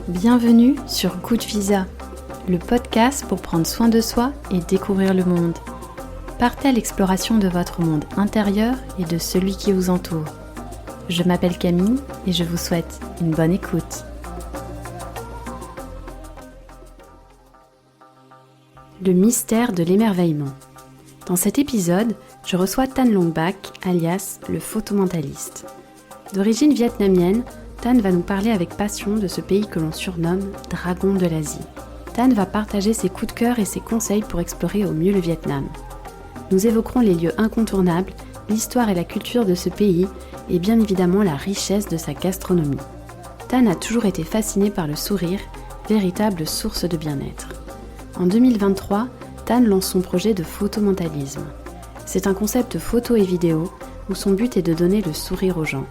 Bienvenue sur Good Visa, le podcast pour prendre soin de soi et découvrir le monde. Partez à l'exploration de votre monde intérieur et de celui qui vous entoure. Je m'appelle Camille et je vous souhaite une bonne écoute. Le mystère de l'émerveillement. Dans cet épisode, je reçois Tan Long Bach, alias le photomentaliste. D'origine vietnamienne, Tan va nous parler avec passion de ce pays que l'on surnomme « Dragon de l'Asie ». Tan va partager ses coups de cœur et ses conseils pour explorer au mieux le Vietnam. Nous évoquerons les lieux incontournables, l'histoire et la culture de ce pays et bien évidemment la richesse de sa gastronomie. Tan a toujours été fasciné par le sourire, véritable source de bien-être. En 2023, Tan lance son projet de photomentalisme. C'est un concept photo et vidéo où son but est de donner le sourire aux gens.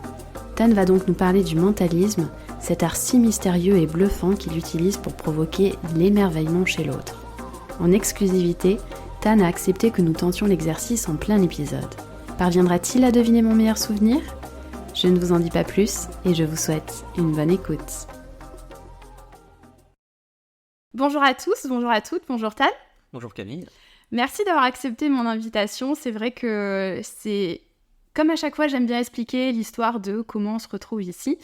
Tan va donc nous parler du mentalisme, cet art si mystérieux et bluffant qu'il utilise pour provoquer l'émerveillement chez l'autre. En exclusivité, Tan a accepté que nous tentions l'exercice en plein épisode. Parviendra-t-il à deviner mon meilleur souvenir ? Je ne vous en dis pas plus et je vous souhaite une bonne écoute. Bonjour à tous, bonjour à toutes, bonjour Tan. Bonjour Camille. Merci d'avoir accepté mon invitation. C'est vrai que comme à chaque fois, j'aime bien expliquer l'histoire de comment on se retrouve ici.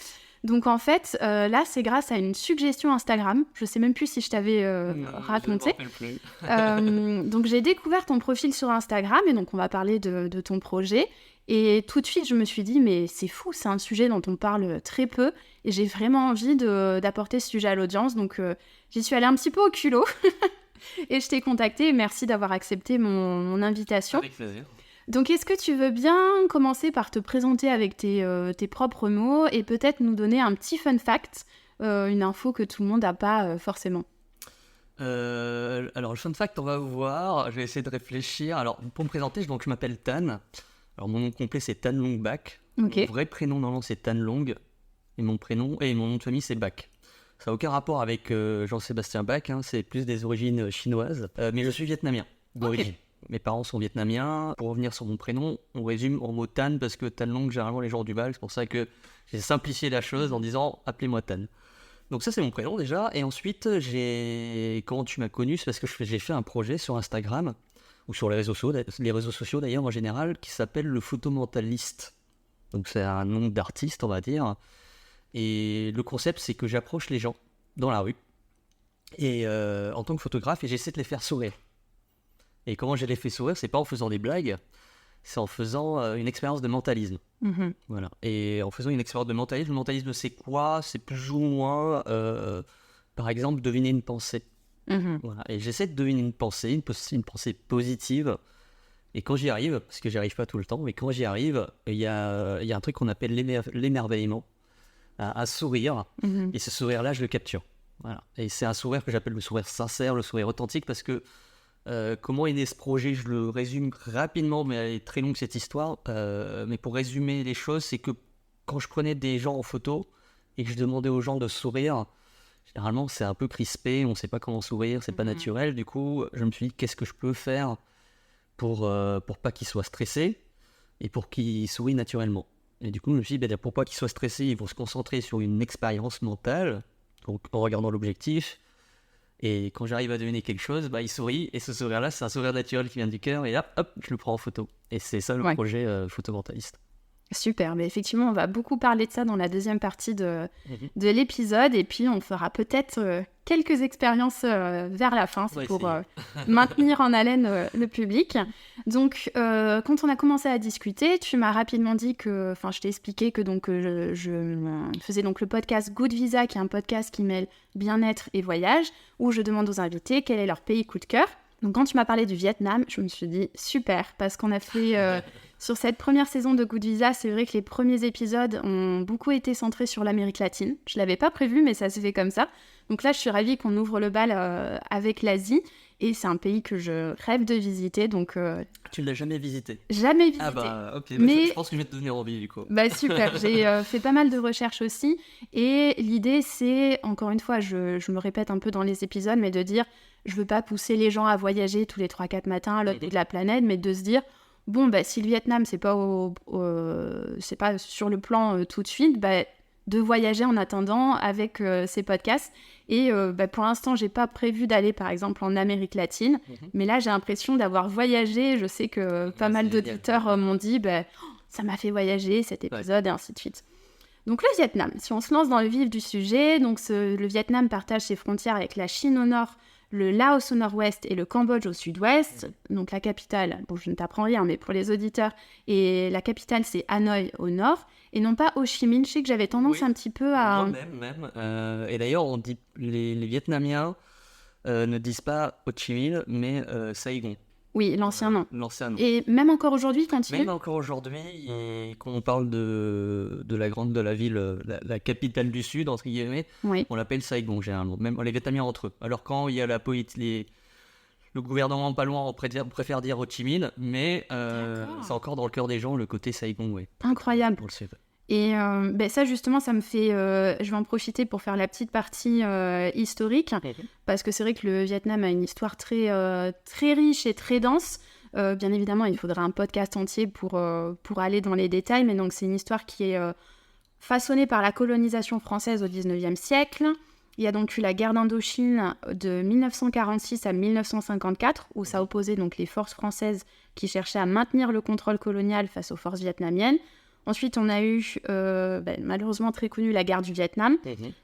Donc en fait, là, c'est grâce à une suggestion Instagram. Je sais même plus si je t'avais raconté. Je ne me rappelle plus. Donc j'ai découvert ton profil sur Instagram et donc on va parler de ton projet. Et tout de suite, je me suis dit, mais c'est fou, c'est un sujet dont on parle très peu. Et j'ai vraiment envie d'apporter ce sujet à l'audience. Donc j'y suis allée un petit peu au culot. Et je t'ai contactée. Merci d'avoir accepté mon invitation. Avec plaisir. Donc, est-ce que tu veux bien commencer par te présenter avec tes propres mots et peut-être nous donner un petit fun fact, une info que tout le monde n'a pas forcément. Alors, le fun fact, on va voir. Je vais essayer de réfléchir. Alors, pour me présenter, donc, je m'appelle Tan. Alors, mon nom complet, c'est Tan Long Bach. Ok. Mon vrai prénom, normalement, c'est Tan Long. Et mon nom de famille, c'est Bach. Ça n'a aucun rapport avec Jean-Sébastien Bach. Hein, c'est plus des origines chinoises. Mais je suis vietnamien d'origine. Ok. Mes parents sont vietnamiens. Pour revenir sur mon prénom, on résume en mot Tan parce que Tan Long, généralement, les gens ont du mal. C'est pour ça que j'ai simplifié la chose en disant « appelez-moi Tan ». Donc ça, c'est mon prénom déjà. Et ensuite, comment tu m'as connu ? C'est parce que j'ai fait un projet sur Instagram ou sur les réseaux sociaux d'ailleurs en général, qui s'appelle le photomentaliste. Donc c'est un nom d'artiste, on va dire. Et le concept, c'est que j'approche les gens dans la rue et en tant que photographe et j'essaie de les faire sourire. Et comment je les fais sourire, c'est pas en faisant des blagues, c'est en faisant une expérience de mentalisme. Mm-hmm. Voilà. Et en faisant une expérience de mentalisme, le mentalisme c'est quoi ? C'est plus ou moins, par exemple, deviner une pensée. Mm-hmm. Voilà. Et j'essaie de deviner une pensée positive. Et quand j'y arrive, parce que j'y arrive pas tout le temps, mais quand j'y arrive, il y a un truc qu'on appelle l'émerveillement, un sourire. Mm-hmm. Et ce sourire-là, je le capture. Voilà. Et c'est un sourire que j'appelle le sourire sincère, le sourire authentique, parce que comment est né ce projet, je le résume rapidement, mais elle est très longue cette histoire. Mais pour résumer les choses, c'est que quand je prenais des gens en photo et que je demandais aux gens de sourire, généralement c'est un peu crispé, on ne sait pas comment sourire, c'est pas naturel. Du coup, je me suis dit qu'est-ce que je peux faire pour pas qu'ils soient stressés et pour qu'ils sourient naturellement. Et du coup, je me suis dit pour pas qu'ils soient stressés, ils vont se concentrer sur une expérience mentale, donc en regardant l'objectif. Et quand j'arrive à deviner quelque chose, il sourit. Et ce sourire-là, c'est un sourire naturel qui vient du cœur. Et hop, je le prends en photo. Et c'est ça le projet photomentaliste. Super, mais effectivement, on va beaucoup parler de ça dans la deuxième partie de l'épisode. Et puis, on fera peut-être quelques expériences vers la fin. C'est pour maintenir en haleine le public. Donc, quand on a commencé à discuter, tu m'as rapidement dit que... Enfin, je t'ai expliqué que donc, je faisais donc le podcast Good Visa, qui est un podcast qui mêle bien-être et voyage, où je demande aux invités quel est leur pays coup de cœur. Donc quand tu m'as parlé du Vietnam, je me suis dit super, parce qu'on a fait Sur cette première saison de Good Visa, c'est vrai que les premiers épisodes ont beaucoup été centrés sur l'Amérique latine. Je l'avais pas prévu, mais ça s'est fait comme ça. Donc là, je suis ravie qu'on ouvre le bal avec l'Asie. Et c'est un pays que je rêve de visiter, donc... Tu ne l'as jamais visité? Jamais visité. Ah bah ok, mais... je pense que je vais te donner envie du coup. Bah super, j'ai fait pas mal de recherches aussi. Et l'idée, c'est, encore une fois, je me répète un peu dans les épisodes, mais de dire, je veux pas pousser les gens à voyager tous les 3-4 matins à l'autre bout de la planète, mais de se dire, bon, bah si le Vietnam, c'est pas sur le plan tout de suite, bah de voyager en attendant avec ces podcasts. Et pour l'instant, j'ai pas prévu d'aller, par exemple, en Amérique latine. Mais là, j'ai l'impression d'avoir voyagé. Je sais que pas mal d'auditeurs m'ont dit ça m'a fait voyager, cet épisode, et ainsi de suite. Donc, le Vietnam, si on se lance dans le vif du sujet, donc le Vietnam partage ses frontières avec la Chine au nord, le Laos au nord-ouest et le Cambodge au sud-ouest. Donc, la capitale, bon, je ne t'apprends rien, mais pour les auditeurs, et la capitale, c'est Hanoï au nord. Et non pas Ho Chi Minh. Je sais que j'avais tendance un petit peu à... Moi-même. Et d'ailleurs, on dit, les Vietnamiens ne disent pas Ho Chi Minh, mais Saigon. Oui, l'ancien nom. L'ancien nom. Et même encore aujourd'hui, quand Même encore aujourd'hui, quand on parle de la ville, la capitale du Sud, entre guillemets, on l'appelle Saigon, généralement. Même les Vietnamiens entre eux. Alors quand il y a le gouvernement pas loin, on préfère dire Ho Chi Minh, mais c'est encore dans le cœur des gens, le côté Saigon, oui. Incroyable. Pour le Sud. Et ça, justement, ça me fait... je vais en profiter pour faire la petite partie historique, parce que c'est vrai que le Vietnam a une histoire très riche et très dense. Bien évidemment, il faudra un podcast entier pour aller dans les détails, mais donc c'est une histoire qui est façonnée par la colonisation française au XIXe siècle. Il y a donc eu la guerre d'Indochine de 1946 à 1954, où ça opposait donc les forces françaises qui cherchaient à maintenir le contrôle colonial face aux forces vietnamiennes. Ensuite, on a eu, malheureusement très connu, la guerre du Vietnam.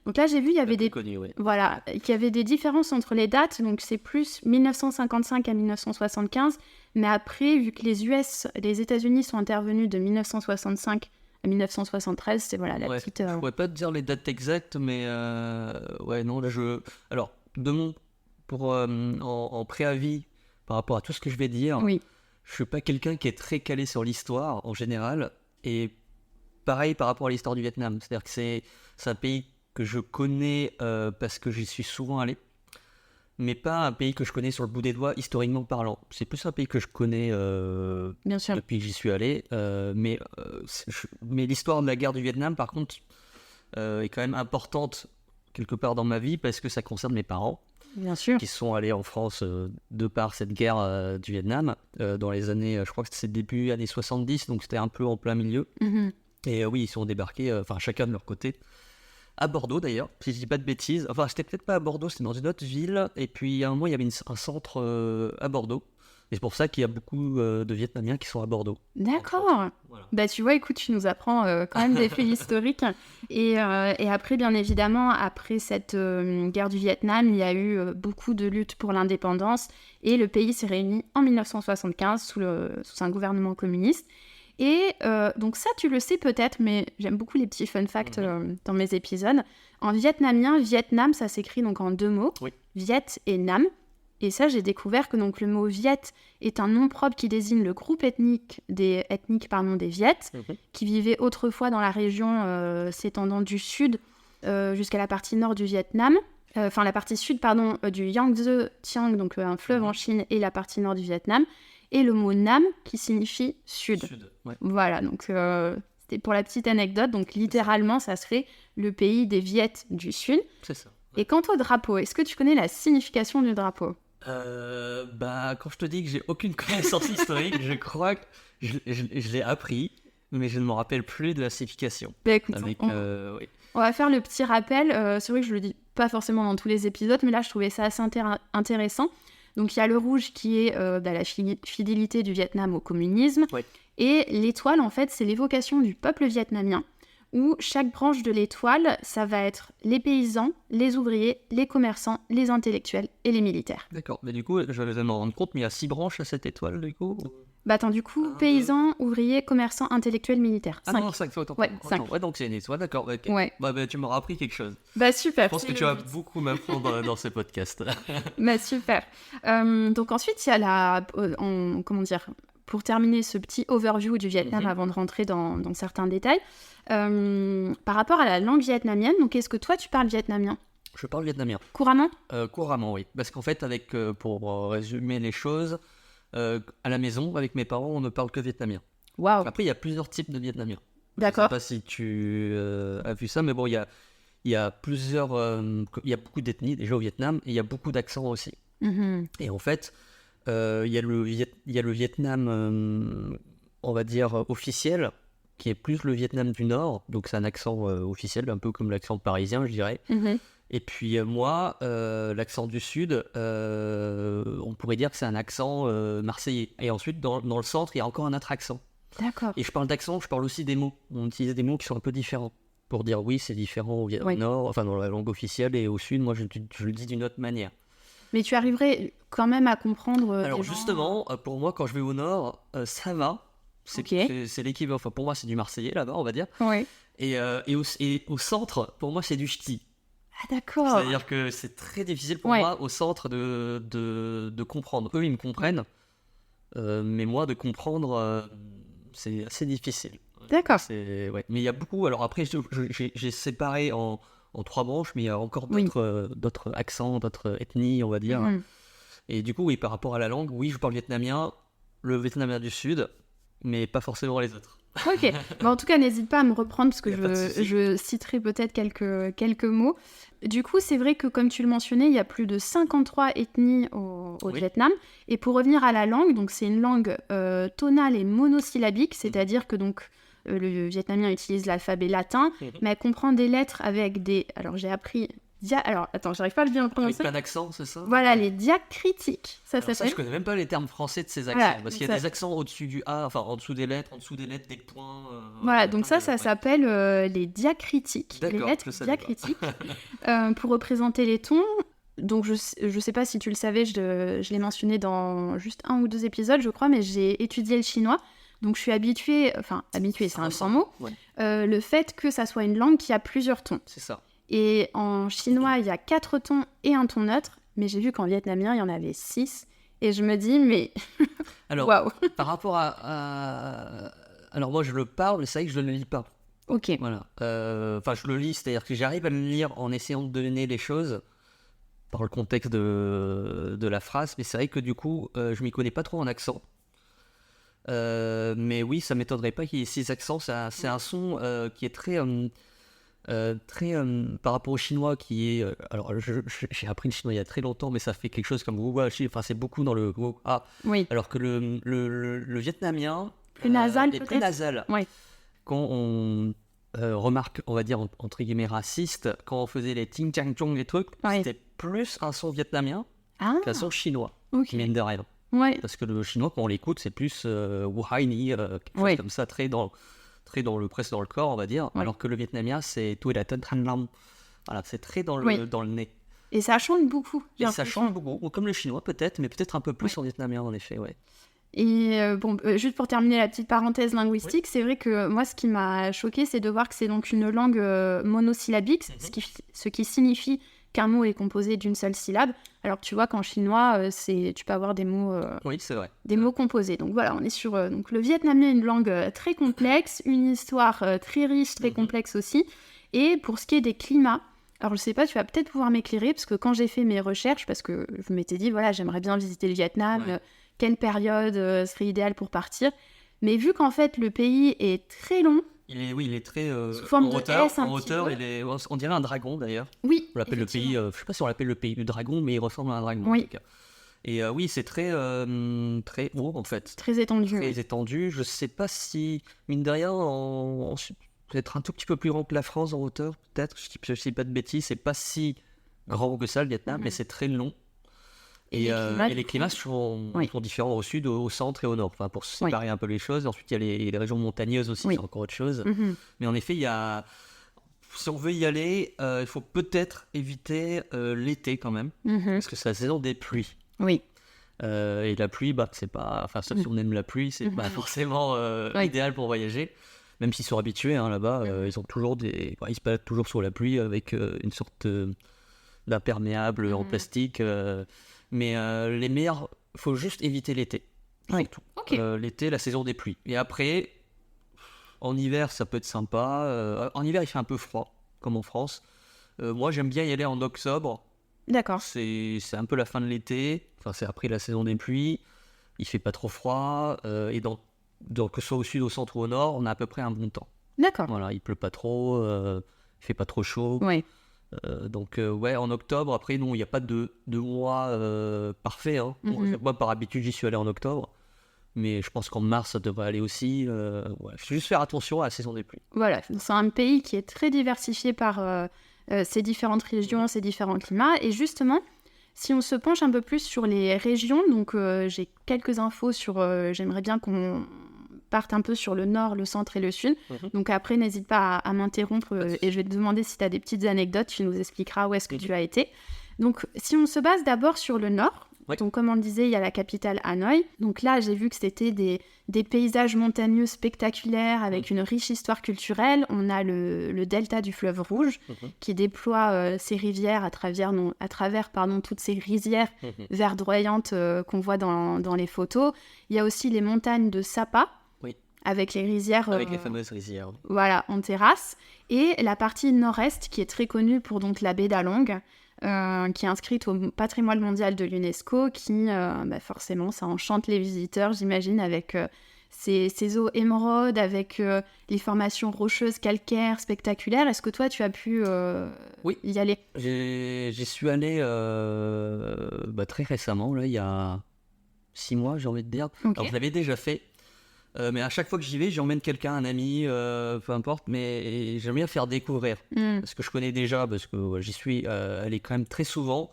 Donc là, j'ai vu, il y avait qu'il y avait des différences entre les dates. Donc c'est plus 1955 à 1975. Mais après, vu que les États-Unis sont intervenus de 1965 à 1973, c'est la petite... Je pourrais pas te dire les dates exactes, mais non, là alors, en préavis par rapport à tout ce que je vais dire, je suis pas quelqu'un qui est très calé sur l'histoire en général. Et pareil par rapport à l'histoire du Vietnam, c'est-à-dire que c'est un pays que je connais parce que j'y suis souvent allé, mais pas un pays que je connais sur le bout des doigts historiquement parlant. C'est plus un pays que je connais Bien sûr. depuis que j'y suis allé, mais l'histoire de la guerre du Vietnam, par contre, est quand même importante quelque part dans ma vie parce que ça concerne mes parents. Bien sûr. Qui sont allés en France de par cette guerre du Vietnam dans les années, je crois que c'était début années 70, donc c'était un peu en plein milieu. Et oui, ils sont débarqués, chacun de leur côté, à Bordeaux d'ailleurs, si je dis pas de bêtises. Enfin, c'était peut-être pas à Bordeaux, c'était dans une autre ville. Et puis à un moment, il y avait un centre à Bordeaux. Et c'est pour ça qu'il y a beaucoup de Vietnamiens qui sont à Bordeaux. D'accord. Voilà. Tu vois, écoute, tu nous apprends quand même des faits historiques. Et après, bien évidemment, après cette guerre du Vietnam, il y a eu beaucoup de luttes pour l'indépendance. Et le pays s'est réuni en 1975 sous un gouvernement communiste. Et donc ça, tu le sais peut-être, mais j'aime beaucoup les petits fun facts dans mes épisodes. En vietnamien, Vietnam, ça s'écrit donc en 2 mots, Viet et Nam. Et ça, j'ai découvert que donc, le mot Viet est un nom propre qui désigne le groupe ethnique des Viet, qui vivaient autrefois dans la région s'étendant du sud jusqu'à la partie nord du Vietnam. La partie sud, du Yangtze-Kiang, donc un fleuve en Chine, et la partie nord du Vietnam. Et le mot Nam, qui signifie sud. Voilà, donc c'était pour la petite anecdote. Donc littéralement, ça serait le pays des Viet du sud. C'est ça. Et quant au drapeau, est-ce que tu connais la signification du drapeau ? Quand je te dis que j'ai aucune connaissance historique, je crois que je l'ai appris, mais je ne me rappelle plus de la signification. Écoute, on va faire le petit rappel. C'est vrai que je le dis pas forcément dans tous les épisodes, mais là je trouvais ça assez intéressant. Donc il y a le rouge qui est la fidélité du Vietnam au communisme, et l'étoile en fait c'est l'évocation du peuple vietnamien, où chaque branche de l'étoile, ça va être les paysans, les ouvriers, les commerçants, les intellectuels et les militaires. D'accord, mais du coup, je vais me rendre compte, mais il y a 6 branches à cette étoile, du coup paysans, ouvriers, commerçants, intellectuels, militaires. 5. Ah non, 5, autant. 5. Ouais, donc c'est une étoile, d'accord. Okay. Ouais. Tu m'auras appris quelque chose. Super. Je pense que tu vas beaucoup m'apprendre dans ce podcast. Super. Donc ensuite, il y a pour terminer ce petit overview du Vietnam avant de rentrer dans certains détails, par rapport à la langue vietnamienne, donc est-ce que toi tu parles vietnamien ? Je parle vietnamien. Couramment ? Couramment, oui. Parce qu'en fait, pour résumer les choses, à la maison, avec mes parents, on ne parle que vietnamien. Waouh. Après, il y a plusieurs types de vietnamiens. D'accord. Je ne sais pas si tu as vu ça, mais bon, il y a plusieurs... il y a beaucoup d'ethnies déjà au Vietnam, et il y a beaucoup d'accents aussi. Et en fait, il y a le Vietnam, on va dire, officiel, qui est plus le Vietnam du Nord, donc c'est un accent officiel, un peu comme l'accent parisien, je dirais. Et puis moi, l'accent du Sud, on pourrait dire que c'est un accent marseillais. Et ensuite, dans le centre, il y a encore un autre accent. D'accord. Et je parle d'accent, je parle aussi des mots. On utilise des mots qui sont un peu différents. Pour dire oui, c'est différent au Nord, enfin dans la langue officielle, et au Sud, moi, je le dis d'une autre manière. Mais tu arriverais quand même à comprendre... Alors justement, pour moi, quand je vais au Nord, ça va. C'est l'équivalent. Enfin, pour moi, c'est du marseillais là-bas, on va dire. Oui. Et au centre, pour moi, c'est du ch'ti. Ah d'accord. C'est-à-dire que c'est très difficile pour moi au centre de comprendre. Eux, ils me comprennent, mais moi, de comprendre, c'est assez difficile. D'accord. Mais il y a beaucoup... Alors après, j'ai séparé en 3 branches, mais il y a encore d'autres accents, d'autres ethnies, on va dire. Et du coup, oui, par rapport à la langue, oui, je parle vietnamien, le vietnamien du Sud, mais pas forcément les autres. Ok, en tout cas n'hésite pas à me reprendre parce que je citerai peut-être quelques mots. Du coup c'est vrai que comme tu le mentionnais, il y a plus de 53 ethnies au Vietnam, et pour revenir à la langue, donc c'est une langue tonale et monosyllabique, c'est-à-dire que donc le vietnamien utilise l'alphabet latin, mais elle comprend des lettres avec des... Alors j'ai appris... Alors, attends, j'arrive pas à le bien prononcer. Avec plein d'accents, c'est ça ? Voilà, les diacritiques, ça s'appelle. Ça, je connais même pas les termes français de ces accents, voilà, parce qu'il y a des accents au-dessus du A, enfin en dessous des lettres, des points... voilà, donc ça s'appelle les diacritiques, les lettres diacritiques, pour représenter les tons. Donc je sais pas si tu le savais, je l'ai mentionné dans juste 1 ou 2 épisodes, je crois, mais j'ai étudié le chinois. Donc je suis habituée, c'est un sans mot, le fait que ça soit une langue qui a plusieurs tons. C'est ça. Et en chinois, il y a 4 tons et un ton neutre, mais j'ai vu qu'en vietnamien, il y en avait 6. Et je me dis, mais... Alors, waouh. Par rapport à... Alors moi, je le parle, mais c'est vrai que je ne le lis pas. Ok. Voilà. Je le lis, c'est-à-dire que j'arrive à le lire en essayant de donner les choses par le contexte de la phrase, mais c'est vrai que du coup, je m'y connais pas trop en accent. Mais oui, ça m'étonnerait pas qu'il y ait 6 accents. C'est un son qui est très... par rapport au chinois qui est... alors, j'ai appris le chinois il y a très longtemps, mais ça fait quelque chose comme... Enfin, c'est beaucoup dans le... Oui. Alors que le vietnamien... Plus nasal, est peut-être. plus nasal. Oui. Quand on remarque, on va dire, entre guillemets, raciste, quand on faisait les ting chang chong, les trucs, c'était plus un son vietnamien qu'un son chinois. Ok. Mine de rien. Ouais. Parce que le chinois, quand on l'écoute, c'est plus Wuhai Ni, quelque chose comme ça, presque dans le corps, on va dire. Alors que le vietnamien, c'est tout la tan lam. Voilà, c'est très dans le nez. Et ça change beaucoup. Et ça change beaucoup, comme le chinois peut-être, mais peut-être un peu plus en vietnamien, en effet, ouais. Et juste pour terminer la petite parenthèse linguistique, c'est vrai que moi, ce qui m'a choquée, c'est de voir que c'est donc une langue monosyllabique, ce qui signifie qu'un mot est composé d'une seule syllabe, alors que tu vois qu'en chinois, tu peux avoir des mots, c'est vrai. Des mots composés. Donc voilà, on est sur donc le vietnamien, une langue très complexe, une histoire très riche, très complexe aussi. Et pour ce qui est des climats, alors je sais pas, tu vas peut-être pouvoir m'éclairer, parce que quand j'ai fait mes recherches, parce que je m'étais dit, voilà, j'aimerais bien visiter le Vietnam, quelle période serait idéale pour partir. Mais vu qu'en fait, le pays est très long, il est très sous forme de S, en hauteur, on dirait un dragon d'ailleurs. Oui. On l'appelle le pays, je sais pas si on l'appelle le pays du dragon, mais il ressemble à un dragon en tout cas. Et oui, c'est très haut en fait. Très étendu. Très étendu. Je sais pas si, mine de rien, peut-être un tout petit peu plus grand que la France en hauteur, peut-être. Je dis pas de bêtises, c'est pas si grand que ça le Vietnam, mais c'est très long. Et les climats sont différents au sud, au centre et au nord, enfin, pour séparer un peu les choses. Ensuite, il y a les régions montagneuses aussi, c'est encore autre chose. Mais en effet, si on veut y aller, il faut peut-être éviter l'été quand même, parce que c'est la saison des pluies. Oui. Et la pluie, c'est pas... Enfin, sauf si on aime la pluie, c'est pas forcément idéal pour voyager. Même s'ils sont habitués, là-bas, ils ont toujours ils se baladent toujours sous la pluie avec une sorte d'imperméable en plastique. Mais les meilleurs, faut juste éviter l'été. surtout. Ok. L'été, la saison des pluies. Et après, en hiver, ça peut être sympa. En hiver, il fait un peu froid, comme en France. Moi, j'aime bien y aller en octobre. D'accord. C'est un peu la fin de l'été. Enfin, c'est après la saison des pluies. Il fait pas trop froid. Et que ce soit au sud, au centre ou au nord, on a à peu près un bon temps. D'accord. Voilà, il pleut pas trop. Il fait pas trop chaud. Ouais. Donc, ouais, en octobre, après, non, il n'y a pas de mois parfait. Hein. Moi, par habitude, j'y suis allé en octobre. Mais je pense qu'en mars, ça devrait aller aussi. Ouais. Faut juste faire attention à la saison des pluies. Voilà, c'est un pays qui est très diversifié par ses différentes régions, ses différents climats. Et justement, si on se penche un peu plus sur les régions, donc j'ai quelques infos sur... j'aimerais bien qu'on parte un peu sur le nord, le centre et le sud. Donc après, n'hésite pas à m'interrompre et je vais te demander si tu as des petites anecdotes, tu nous expliqueras où est-ce que tu as été. Donc si on se base d'abord sur le nord, donc comme on le disait, il y a la capitale Hanoï. Donc là, j'ai vu que c'était des paysages montagneux spectaculaires avec une riche histoire culturelle. On a le delta du fleuve Rouge qui déploie ses rivières à travers toutes ces rizières verdoyantes qu'on voit dans les photos. Il y a aussi les montagnes de Sapa. Avec les rizières... Avec les fameuses rizières. Voilà, en terrasse. Et la partie nord-est, qui est très connue pour donc la baie d'Along, qui est inscrite au patrimoine mondial de l'UNESCO, qui, forcément, ça enchante les visiteurs, j'imagine, avec ces eaux émeraudes, avec les formations rocheuses, calcaires, spectaculaires. Est-ce que toi, tu as pu y aller ? J'y suis allé très récemment, là, il y a 6 mois, j'ai envie de dire. Okay. Alors, je l'avais déjà fait. Mais à chaque fois que j'y vais, j'emmène quelqu'un, un ami, peu importe, mais j'aime bien faire découvrir. Parce que je connais déjà, parce que j'y suis allé quand même très souvent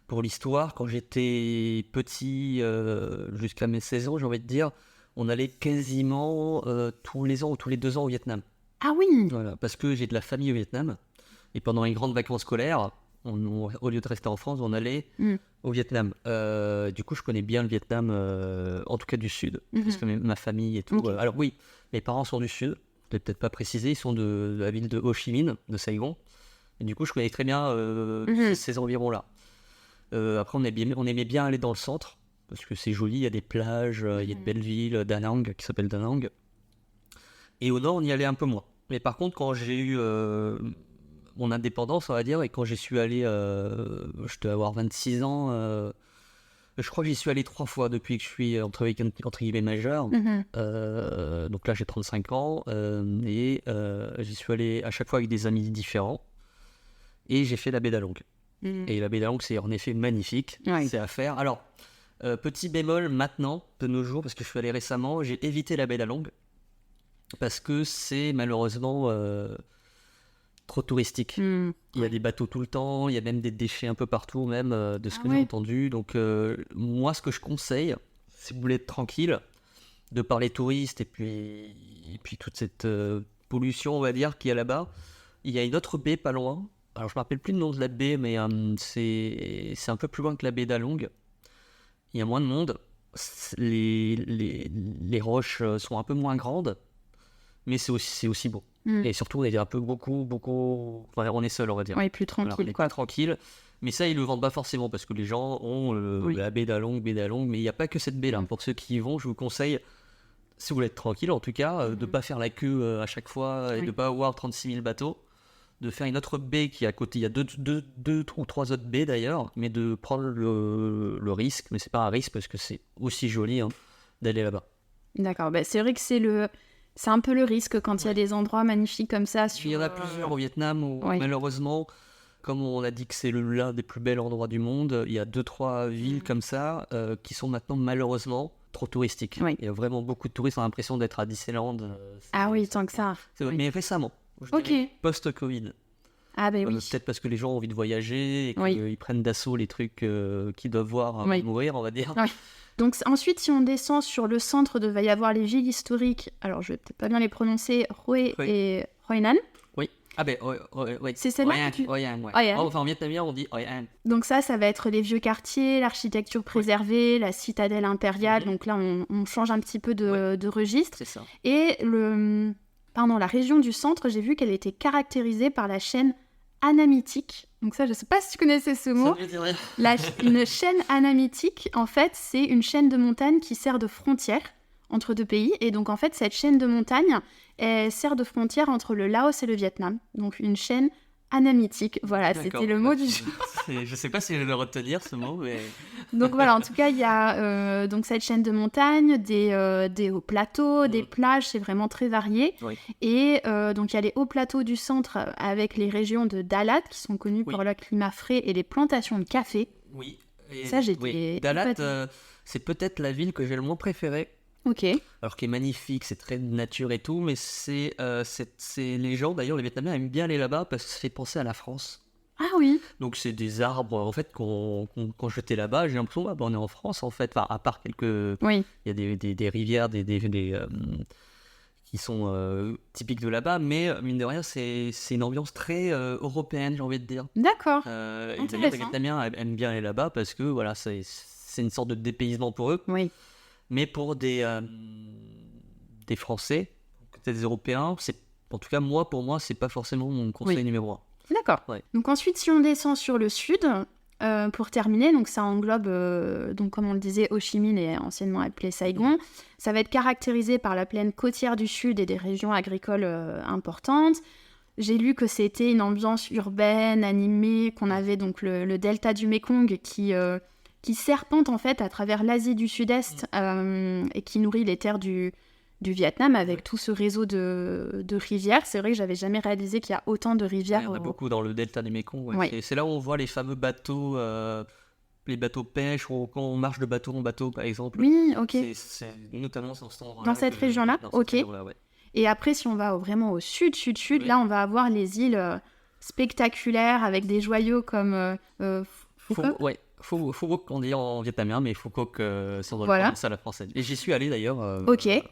pour l'histoire. Quand j'étais petit, jusqu'à mes 16 ans, j'ai envie de dire, on allait quasiment tous les ans ou tous les 2 ans au Vietnam. Ah oui. Voilà, parce que j'ai de la famille au Vietnam. Et pendant les grandes vacances scolaires, au lieu de rester en France, on allait au Vietnam. Du coup, je connais bien le Vietnam, en tout cas du Sud, parce que ma famille et tout. Okay. Alors oui, mes parents sont du Sud, je l'ai peut-être pas précisé, ils sont de la ville de Ho Chi Minh, de Saigon. Et du coup, je connais très bien ces environs-là. Après, on aimait bien aller dans le centre, parce que c'est joli, il y a des plages, il y a de belles villes, Da Nang, qui s'appelle Da Nang. Et au nord, on y allait un peu moins. Mais par contre, quand j'ai eu... mon indépendance, on va dire, et quand j'y suis allé, je dois avoir 26 ans, je crois que j'y suis allé 3 fois depuis que je suis entre guillemets majeur. Donc là, j'ai 35 ans, et j'y suis allé à chaque fois avec des amis différents, et j'ai fait la baie d'Along. Et la baie d'Along, c'est en effet magnifique, c'est à faire. Alors, petit bémol maintenant, de nos jours, parce que je suis allé récemment, j'ai évité la baie d'Along, parce que c'est malheureusement... trop touristique. Il y a des bateaux tout le temps, il y a même des déchets un peu partout, même de ce que j'ai entendu. Donc moi, ce que je conseille, si vous voulez être tranquille, de par les touristes et puis toute cette pollution, on va dire, qu'il y a là-bas, il y a une autre baie pas loin. Alors je me rappelle plus le nom de la baie, mais c'est un peu plus loin que la baie d'Along. Il y a moins de monde. Les roches sont un peu moins grandes, mais c'est aussi beau. Et surtout, on est un peu beaucoup... Enfin, on est seul, on va dire. Oui, plus tranquille. Alors, on est plus tranquille. Mais ça, ils le vendent pas forcément, parce que les gens ont la baie d'Along, mais il n'y a pas que cette baie-là. Pour ceux qui y vont, je vous conseille, si vous voulez être tranquille, en tout cas, de ne pas faire la queue à chaque fois et de ne pas avoir 36 000 bateaux, de faire une autre baie qui est à côté. Il y a deux ou 3 autres baies, d'ailleurs, mais de prendre le risque, mais c'est pas un risque, parce que c'est aussi joli d'aller là-bas. D'accord, c'est vrai que c'est un peu le risque quand il y a des endroits magnifiques comme ça. Il y en a plusieurs au Vietnam où, malheureusement, comme on a dit que c'est l'un des plus bels endroits du monde, il y a 2-3 villes comme ça qui sont maintenant malheureusement trop touristiques. Il y a vraiment beaucoup de touristes, on a l'impression d'être à Disneyland. Tant que ça. Mais récemment, post-Covid. Ah oui. Peut-être parce que les gens ont envie de voyager et qu'ils prennent d'assaut les trucs qu'ils doivent voir avant de mourir, on va dire. Donc ensuite, si on descend sur le centre, il va y avoir les villes historiques. Alors, je vais peut-être pas bien les prononcer, Hue et Hoi An. Oui. Ah c'est celle-là. Hoi An. Enfin, en vietnamien, on dit Hoi An. Donc ça va être les vieux quartiers, l'architecture préservée, la citadelle impériale. Donc là, on change un petit peu de registre. C'est ça. Et la région du centre, j'ai vu qu'elle était caractérisée par la chaîne anamitique. Donc ça, je ne sais pas si tu connaissais ce mot. Ça veut dire rien. Une chaîne anamitique, en fait, c'est une chaîne de montagne qui sert de frontière entre deux pays. Et donc, en fait, cette chaîne de montagne, elle sert de frontière entre le Laos et le Vietnam. Donc, une chaîne anamitique. Voilà, D'accord. c'était le mot du jour. Je sais pas si je vais le retenir, ce mot, mais... Donc voilà, en tout cas, il y a donc cette chaîne de montagne, des hauts plateaux, des plages, c'est vraiment très varié. Oui. Et donc il y a les hauts plateaux du centre avec les régions de Dalat qui sont connues pour leur climat frais et les plantations de café. Oui. Et Ça, j'étais Dalat, épatée. c'est peut-être la ville que j'ai le moins préférée. Ok. Alors qui est magnifique, c'est très nature et tout, mais c'est les gens, d'ailleurs les Vietnamiens aiment bien aller là-bas parce que ça fait penser à la France. Ah oui. Donc c'est des arbres en fait quand j'étais là-bas, j'ai l'impression on est en France en fait, enfin, à part quelques, Oui. il y a des rivières, qui sont typiques de là-bas, mais mine de rien c'est une ambiance très européenne, j'ai envie de dire. D'accord. Et d'ailleurs, les Intéressant. Vietnamiens aiment bien aller là-bas parce que voilà c'est une sorte de dépaysement pour eux. Oui. Mais pour des Français, peut-être des Européens, en tout cas pour moi, c'est pas forcément mon conseil numéro 1. D'accord. Ouais. Donc ensuite, si on descend sur le sud, pour terminer, donc ça englobe, donc comme on le disait, Ho Chi Minh et anciennement appelé Saigon. Ça va être caractérisé par la plaine côtière du sud et des régions agricoles importantes. J'ai lu que c'était une ambiance urbaine, animée, qu'on avait donc le delta du Mékong qui serpente en fait à travers l'Asie du Sud-Est et qui nourrit les terres du Vietnam avec tout ce réseau de rivières. C'est vrai que j'avais jamais réalisé qu'il y a autant de rivières. Il y en a beaucoup dans le delta du Mékong. Ouais. Ouais. C'est là où on voit les fameux bateaux, les bateaux pêche, ou quand on marche de bateau en bateau par exemple. Oui, ok. C'est notamment dans cet endroit-là. Dans cette région-là, ok. Ouais. Et après, si on va vraiment au sud, Oui. là, on va avoir les îles spectaculaires avec des joyaux comme Phu Quoc. Phu Quoc on dit en vietnamien, mais Phu Quoc, si on doit Voilà. le prononcer à la française. Et j'y suis allé d'ailleurs. Ok. Il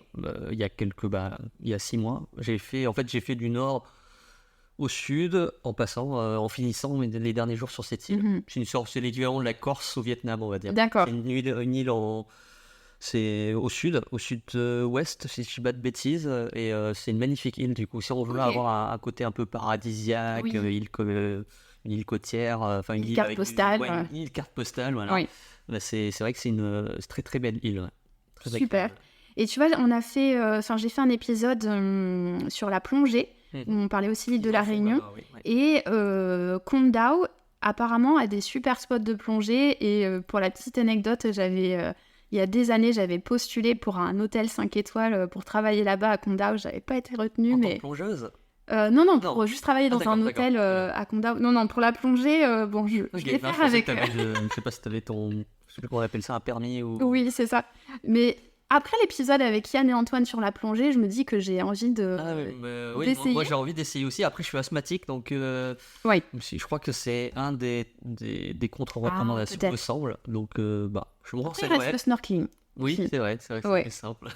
y a 6 mois. J'ai fait du nord au sud en finissant les derniers jours sur cette île. Mhm. C'est l'équivalent de la Corse au Vietnam, on va dire. D'accord. C'est une île c'est au sud-ouest, si je ne dis pas de bêtises, et c'est une magnifique île du coup. Si on veut Ok. avoir un côté un peu paradisiaque, Oui. une île côtière, enfin Une carte postale, ouais. une île carte postale, voilà. Oui. Bah, c'est vrai que c'est une très très belle île. Ouais. Très Super. agréable. Et tu vois, j'ai fait un épisode sur la plongée, où on parlait aussi de la Réunion. Et Con Dao, apparemment, a des super spots de plongée. Et pour la petite anecdote, il y a des années, j'avais postulé pour un hôtel 5 étoiles pour travailler là-bas à Con Dao. Je n'avais pas été retenue. En tant mais que plongeuse. Non, pour juste travailler dans d'accord, un hôtel à Con Dao. Non, pour la plongée, je vais faire avec... Je sais pas si tu avais je sais plus comment on appelle ça, un permis ou... Oui, c'est ça. Mais après l'épisode avec Yann et Antoine sur la plongée, je me dis que j'ai envie d'essayer. Moi j'ai envie d'essayer aussi. Après, je suis asthmatique, donc Oui. je crois que c'est un des contre-recommandations, peut-être. me semble. Donc, je me Après, il renseignerai. reste le snorkeling. Oui, aussi. c'est vrai que c'est Ouais. plus simple.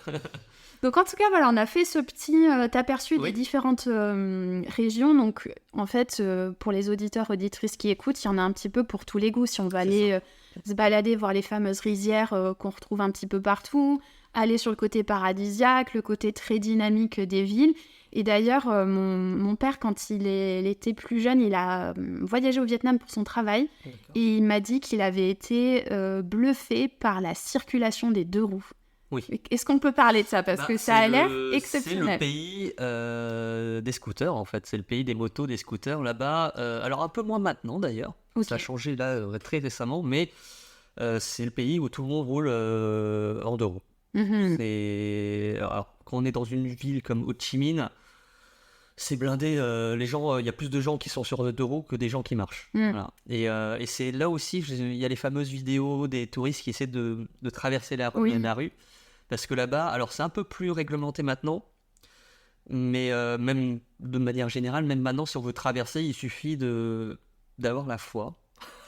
Donc en tout cas, voilà, on a fait ce petit aperçu des différentes régions. Donc en fait, pour les auditeurs, auditrices qui écoutent, il y en a un petit peu pour tous les goûts. Si on veut aller se balader, voir les fameuses rizières qu'on retrouve un petit peu partout, aller sur le côté paradisiaque, le côté très dynamique des villes. Et d'ailleurs, mon père, quand il était plus jeune, il a voyagé au Vietnam pour son travail. D'accord. Et il m'a dit qu'il avait été bluffé par la circulation des 2 roues. Oui. Est-ce qu'on peut parler de ça? Parce que ça a l'air exceptionnel. C'est le pays des scooters, en fait. C'est le pays des motos, des scooters là-bas. Alors, un peu moins maintenant, d'ailleurs. Ok. Ça a changé là très récemment, mais c'est le pays où tout le monde roule en 2 roues. Mhm. Alors, quand on est dans une ville comme Ho Chi Minh, c'est blindé. Les gens, il y a plus de gens qui sont sur 2 roues que des gens qui marchent. Mm. Voilà. Et c'est là aussi, il y a les fameuses vidéos des touristes qui essaient de traverser la rue. Parce que là-bas, alors c'est un peu plus réglementé maintenant, mais même de manière générale, même maintenant, si on veut traverser, il suffit d'avoir la foi.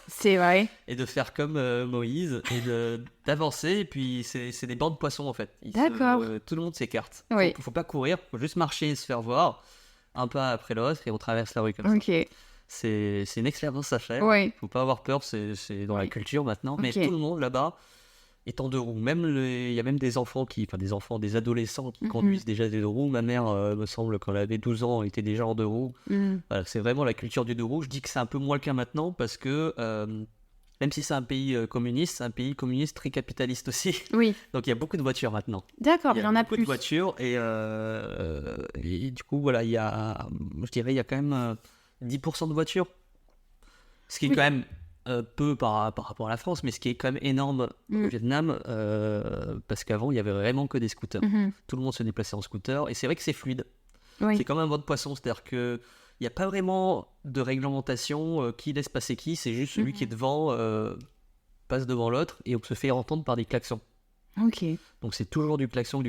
C'est vrai. Et de faire comme Moïse, et d'avancer, et puis c'est des bancs de poissons en fait. D'accord. Tout le monde s'écarte. Oui. Faut pas courir, faut juste marcher et se faire voir, un pas après l'autre, et on traverse la rue comme ça. Ok. C'est une expérience à faire. Oui. Faut pas avoir peur, c'est dans la culture maintenant, mais Ok. tout le monde là-bas est en 2 roues. Il y a même des adolescents qui conduisent déjà des 2 roues. Ma mère, me semble, quand elle avait 12 ans, elle était déjà en 2 roues. Voilà, c'est vraiment la culture du 2 roues. Je dis que c'est un peu moins le cas maintenant parce que même si c'est un pays communiste, c'est un pays communiste très capitaliste aussi. Oui. Donc il y a beaucoup de voitures maintenant. D'accord, il y en a beaucoup plus. de voitures et du coup, voilà, je dirais, il y a quand même 10% de voitures. Ce qui est quand même peu par rapport à la France, mais ce qui est quand même énorme au Vietnam, parce qu'avant, il n'y avait vraiment que des scooters. Tout le monde se déplaçait en scooter, et c'est vrai que c'est fluide. Oui. C'est comme un vent de poisson, c'est-à-dire qu'il n'y a pas vraiment de réglementation qui laisse passer qui, c'est juste celui qui est devant passe devant l'autre, et on se fait entendre par des klaxons. Ok. Donc c'est toujours du klaxon,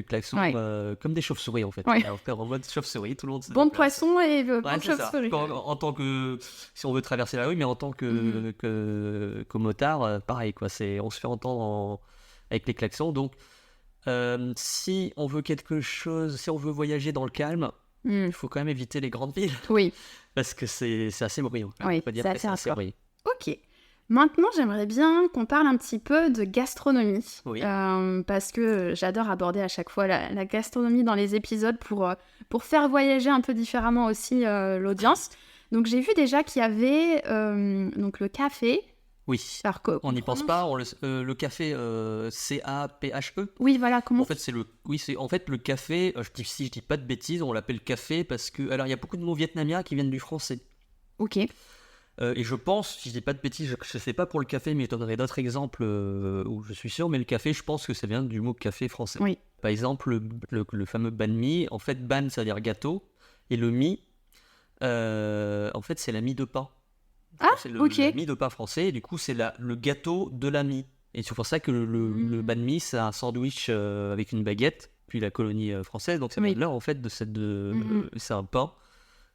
comme des chauves-souris en fait. Ouais. Alors, en mode chauve-souris, tout le monde se Bon de déplace. poisson et bon Ouais, de c'est ça. chauve-souris. En tant que, si on veut traverser la rue, mais en tant que motard, pareil quoi. On se fait entendre avec les klaxons. Donc si on veut quelque chose, si on veut voyager dans le calme, il faut quand même éviter les grandes villes. Oui. Parce que c'est assez bruyant. Oui, Faut dire c'est que assez hardcore. bruyant. Ok. Maintenant, j'aimerais bien qu'on parle un petit peu de gastronomie. Oui. Parce que j'adore aborder à chaque fois la gastronomie dans les épisodes pour faire voyager un peu différemment aussi l'audience. Donc, j'ai vu déjà qu'il y avait donc le café. Oui. Alors, On n'y pense pas. Le café CAPHE. Oui, voilà. Comment En fait, le café. Si je dis pas de bêtises, on l'appelle café parce que. Alors, il y a beaucoup de mots vietnamiens qui viennent du français. Ok. Et je pense, si je dis pas de bêtises, je ne sais pas pour le café, mais je donnerai d'autres exemples où je suis sûr, mais le café, je pense que ça vient du mot café français. Oui. Par exemple, le fameux banh mi, en fait, banh, ça veut dire gâteau, et le mi, en fait, c'est la mie de pain. Ah, c'est ok. le mie de pain français, et du coup, c'est le gâteau de la mie. Et c'est pour ça que le banh mi, c'est un sandwich avec une baguette, puis la colonie française, donc ça vient de là, en fait, c'est un pain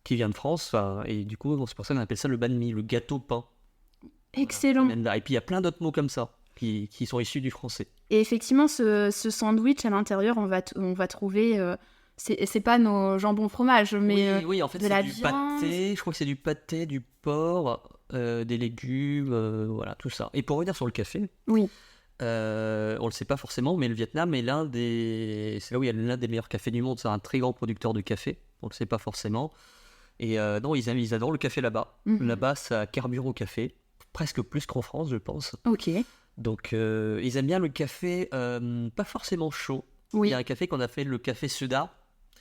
qui vient de France, et du coup, c'est pour ça qu'on appelle ça le banh mi, le gâteau pain. Excellent. Voilà. Et puis il y a plein d'autres mots comme ça qui sont issus du français. Et effectivement, ce sandwich à l'intérieur, on va trouver. C'est pas nos jambons fromage, mais oui, en fait, de la c'est du viande. pâté. Je crois que c'est du pâté, du porc, des légumes, voilà, tout ça. Et pour revenir sur le café, Oui. on le sait pas forcément, mais le Vietnam est c'est là où il y a l'un des meilleurs cafés du monde. C'est un très grand producteur de café. On le sait pas forcément. Et non, ils adorent le café là-bas. Là-bas, ça carbure au café, presque plus qu'en France, je pense. Ok. Donc, ils aiment bien le café, pas forcément chaud. Oui. Il y a un café qu'on appelle le café Suda.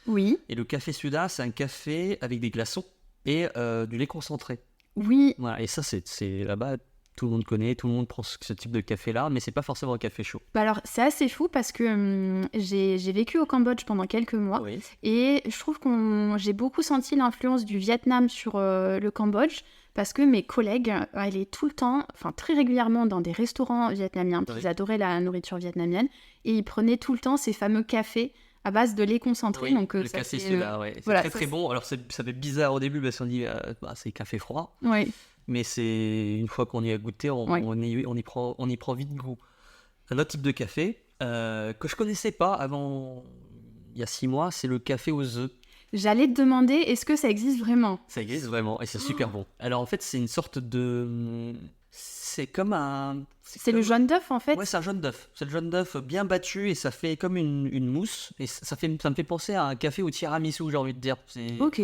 Oui. Et le café Suda, c'est un café avec des glaçons et du lait concentré. Oui. Voilà. Et ça, c'est là-bas, tout le monde connaît, tout le monde prend ce type de café-là, mais c'est pas forcément un café chaud. Bah alors, c'est assez fou parce que j'ai vécu au Cambodge pendant quelques mois. Oui. Et je trouve j'ai beaucoup senti l'influence du Vietnam sur le Cambodge. Parce que mes collègues allaient tout le temps, enfin très régulièrement dans des restaurants vietnamiens, parce qu'ils adoraient la nourriture vietnamienne, et ils prenaient tout le temps ces fameux cafés à base de lait concentré. Oui, donc, le café Suda, ouais. C'est voilà, très très bon. Alors ça fait bizarre au début parce qu'on dit c'est café froid, Oui. mais c'est une fois qu'on y a goûté, on y prend vite goût. Un autre type de café que je connaissais pas avant il y a 6 mois, c'est le café aux œufs. J'allais te demander, est-ce que ça existe vraiment ? Ça existe vraiment et c'est super bon. Alors en fait, c'est une sorte de... C'est comme un... C'est le jaune d'œuf en fait ? Ouais, c'est un jaune d'œuf. C'est le jaune d'œuf bien battu et ça fait comme une mousse. Et ça me fait penser à un café au tiramisu, j'ai envie de dire. Ok.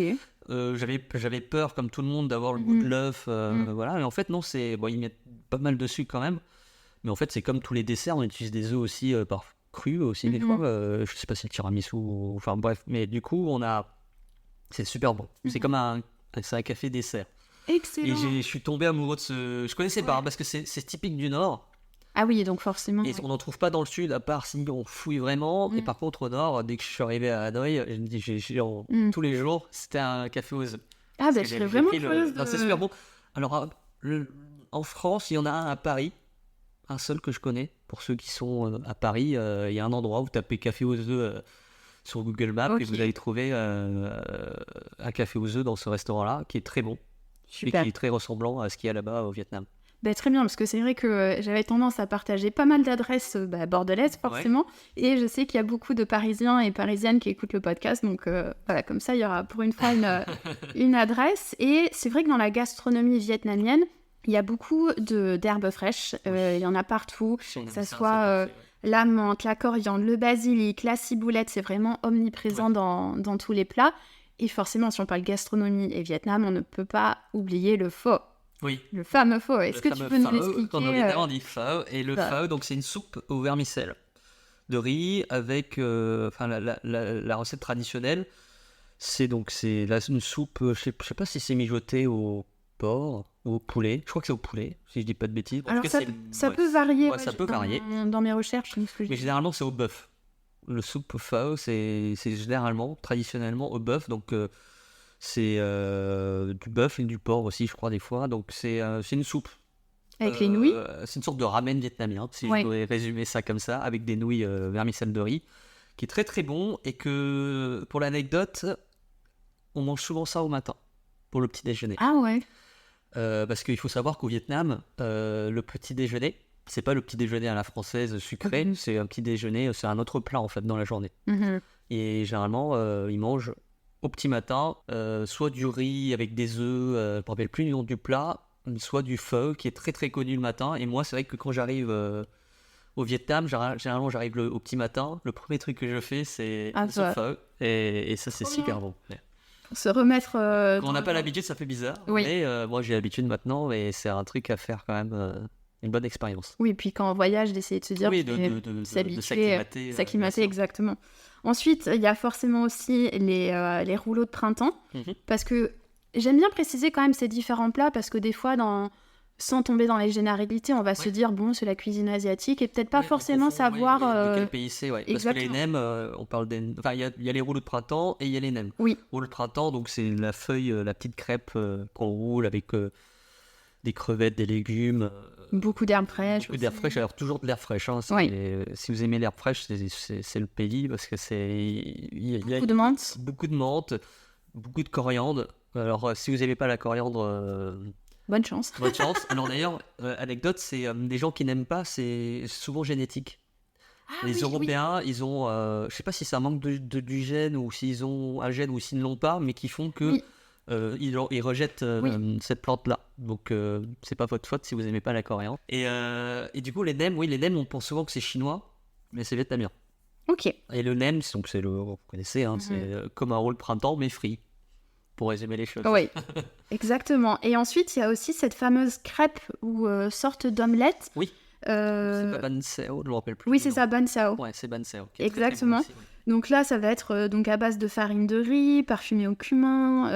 J'avais peur, comme tout le monde, d'avoir le goût de l'œuf. Voilà. Et en fait, non, ils mettent pas mal de sucre quand même. Mais en fait, c'est comme tous les desserts. On utilise des œufs aussi par crus aussi des fois. Je sais pas si le tiramisu... Enfin bref. Mais du coup, c'est super bon. C'est c'est un café dessert. Excellent. Et je suis tombé amoureux de ce... Je connaissais pas, parce que c'est typique du Nord. Ah oui, donc forcément. Et on n'en trouve pas dans le Sud, à part si on fouille vraiment. Et par contre, au Nord, dès que je suis arrivé à Hanoï, je me dis, tous les jours, c'était un café aux œufs. Ah bah je serais vraiment curieuse C'est super bon. Alors, en France, il y en a un à Paris. Un seul que je connais. Pour ceux qui sont à Paris, il y a un endroit où vous tapez café aux œufs sur Google Maps et vous allez trouver un café aux œufs dans ce restaurant-là qui est très bon. Super. Et qui est très ressemblant à ce qu'il y a là-bas au Vietnam. Bah, très bien, parce que c'est vrai que j'avais tendance à partager pas mal d'adresses bordelaises, forcément. Ouais. Et je sais qu'il y a beaucoup de Parisiens et Parisiennes qui écoutent le podcast. Donc voilà, comme ça, il y aura pour une fois une adresse. Et c'est vrai que dans la gastronomie vietnamienne, Il y a beaucoup d'herbes fraîches, il y en a partout, que ça soit la menthe, la coriandre, le basilic, la ciboulette, c'est vraiment omniprésent dans tous les plats. Et forcément, si on parle gastronomie et Vietnam, on ne peut pas oublier le pho. Oui. Le fameux pho. Est-ce que tu peux nous l'expliquer? Quand on Vietnam, on dit pho. Et le pho, donc, c'est une soupe au vermicelle de riz avec la recette traditionnelle. C'est une soupe, je sais pas si c'est mijoté au porc ou au poulet. Je crois que c'est au poulet, si je dis pas de bêtises. Alors ça peut varier. Ça peut varier. Dans mes recherches. Mais généralement, c'est au bœuf. Le soupe pho, c'est généralement, traditionnellement, au bœuf. Donc, c'est du bœuf et du porc aussi, je crois, des fois. Donc, c'est une soupe. Avec les nouilles. C'est une sorte de ramen vietnamien, si je devrais résumer ça comme ça, avec des nouilles vermicelles de riz, qui est très très bon. Et que, pour l'anecdote, on mange souvent ça au matin, pour le petit déjeuner. Ah ouais. Parce qu'il faut savoir qu'au Vietnam, le petit déjeuner, c'est pas le petit déjeuner à la française sucré, c'est un petit déjeuner, c'est un autre plat en fait dans la journée. Et généralement, ils mangent au petit matin, soit du riz avec des œufs, je me rappelle plus du nom du plat, soit du pho qui est très très connu le matin. Et moi, c'est vrai que quand j'arrive au Vietnam, généralement j'arrive au petit matin, le premier truc que je fais, c'est ce pho, et ça c'est super bon. Se remettre. Quand on n'a pas l'habitude, ça fait bizarre. Oui. Mais moi, j'ai l'habitude maintenant, et c'est un truc à faire quand même. Une bonne expérience. Oui, puis quand on voyage, d'essayer de se dire, de s'acclimater exactement. Ensuite, il y a forcément aussi les rouleaux de printemps, parce que j'aime bien préciser quand même ces différents plats, parce que des fois, sans tomber dans les généralités, on va se dire, bon, c'est la cuisine asiatique, et peut-être pas forcément savoir... de quel pays c'est, Parce que les nems, on parle des... Enfin, il y a les rouleaux de printemps et il y a les nems. Oui. Rouleau de printemps, donc c'est la feuille, la petite crêpe qu'on roule avec des crevettes, des légumes... Beaucoup d'herbes fraîches. Beaucoup d'herbes fraîches, alors toujours de l'herbe fraîche. Si vous aimez l'herbe fraîche, c'est le pays, parce que beaucoup de menthe. Beaucoup de menthe, beaucoup de coriandre. Alors, si vous n'aimez pas la coriandre... Bonne chance. Bonne chance. Alors d'ailleurs, anecdote, c'est des gens qui n'aiment pas, c'est souvent génétique. Les Européens, ils ont... je ne sais pas si c'est un manque du gène, ou s'ils ont un gène, ou s'ils ne l'ont pas, mais qui font que... ils rejettent cette plante-là. Donc, c'est pas votre faute si vous n'aimez pas la coriandre. Et du coup, les nems, on pense souvent que c'est chinois, mais c'est vietnamien. Ok. Et le nem, vous connaissez, c'est comme un rouleau de printemps, mais frit, pour résumer les choses. Oui, exactement. Et ensuite, il y a aussi cette fameuse crêpe ou sorte d'omelette. Oui. C'est pas ban sao, je me rappelle plus. Oui, c'est ça, ban sao. Ouais, c'est ban sao. Exactement. Aussi, Donc là, ça va être donc à base de farine de riz, parfumée au cumin,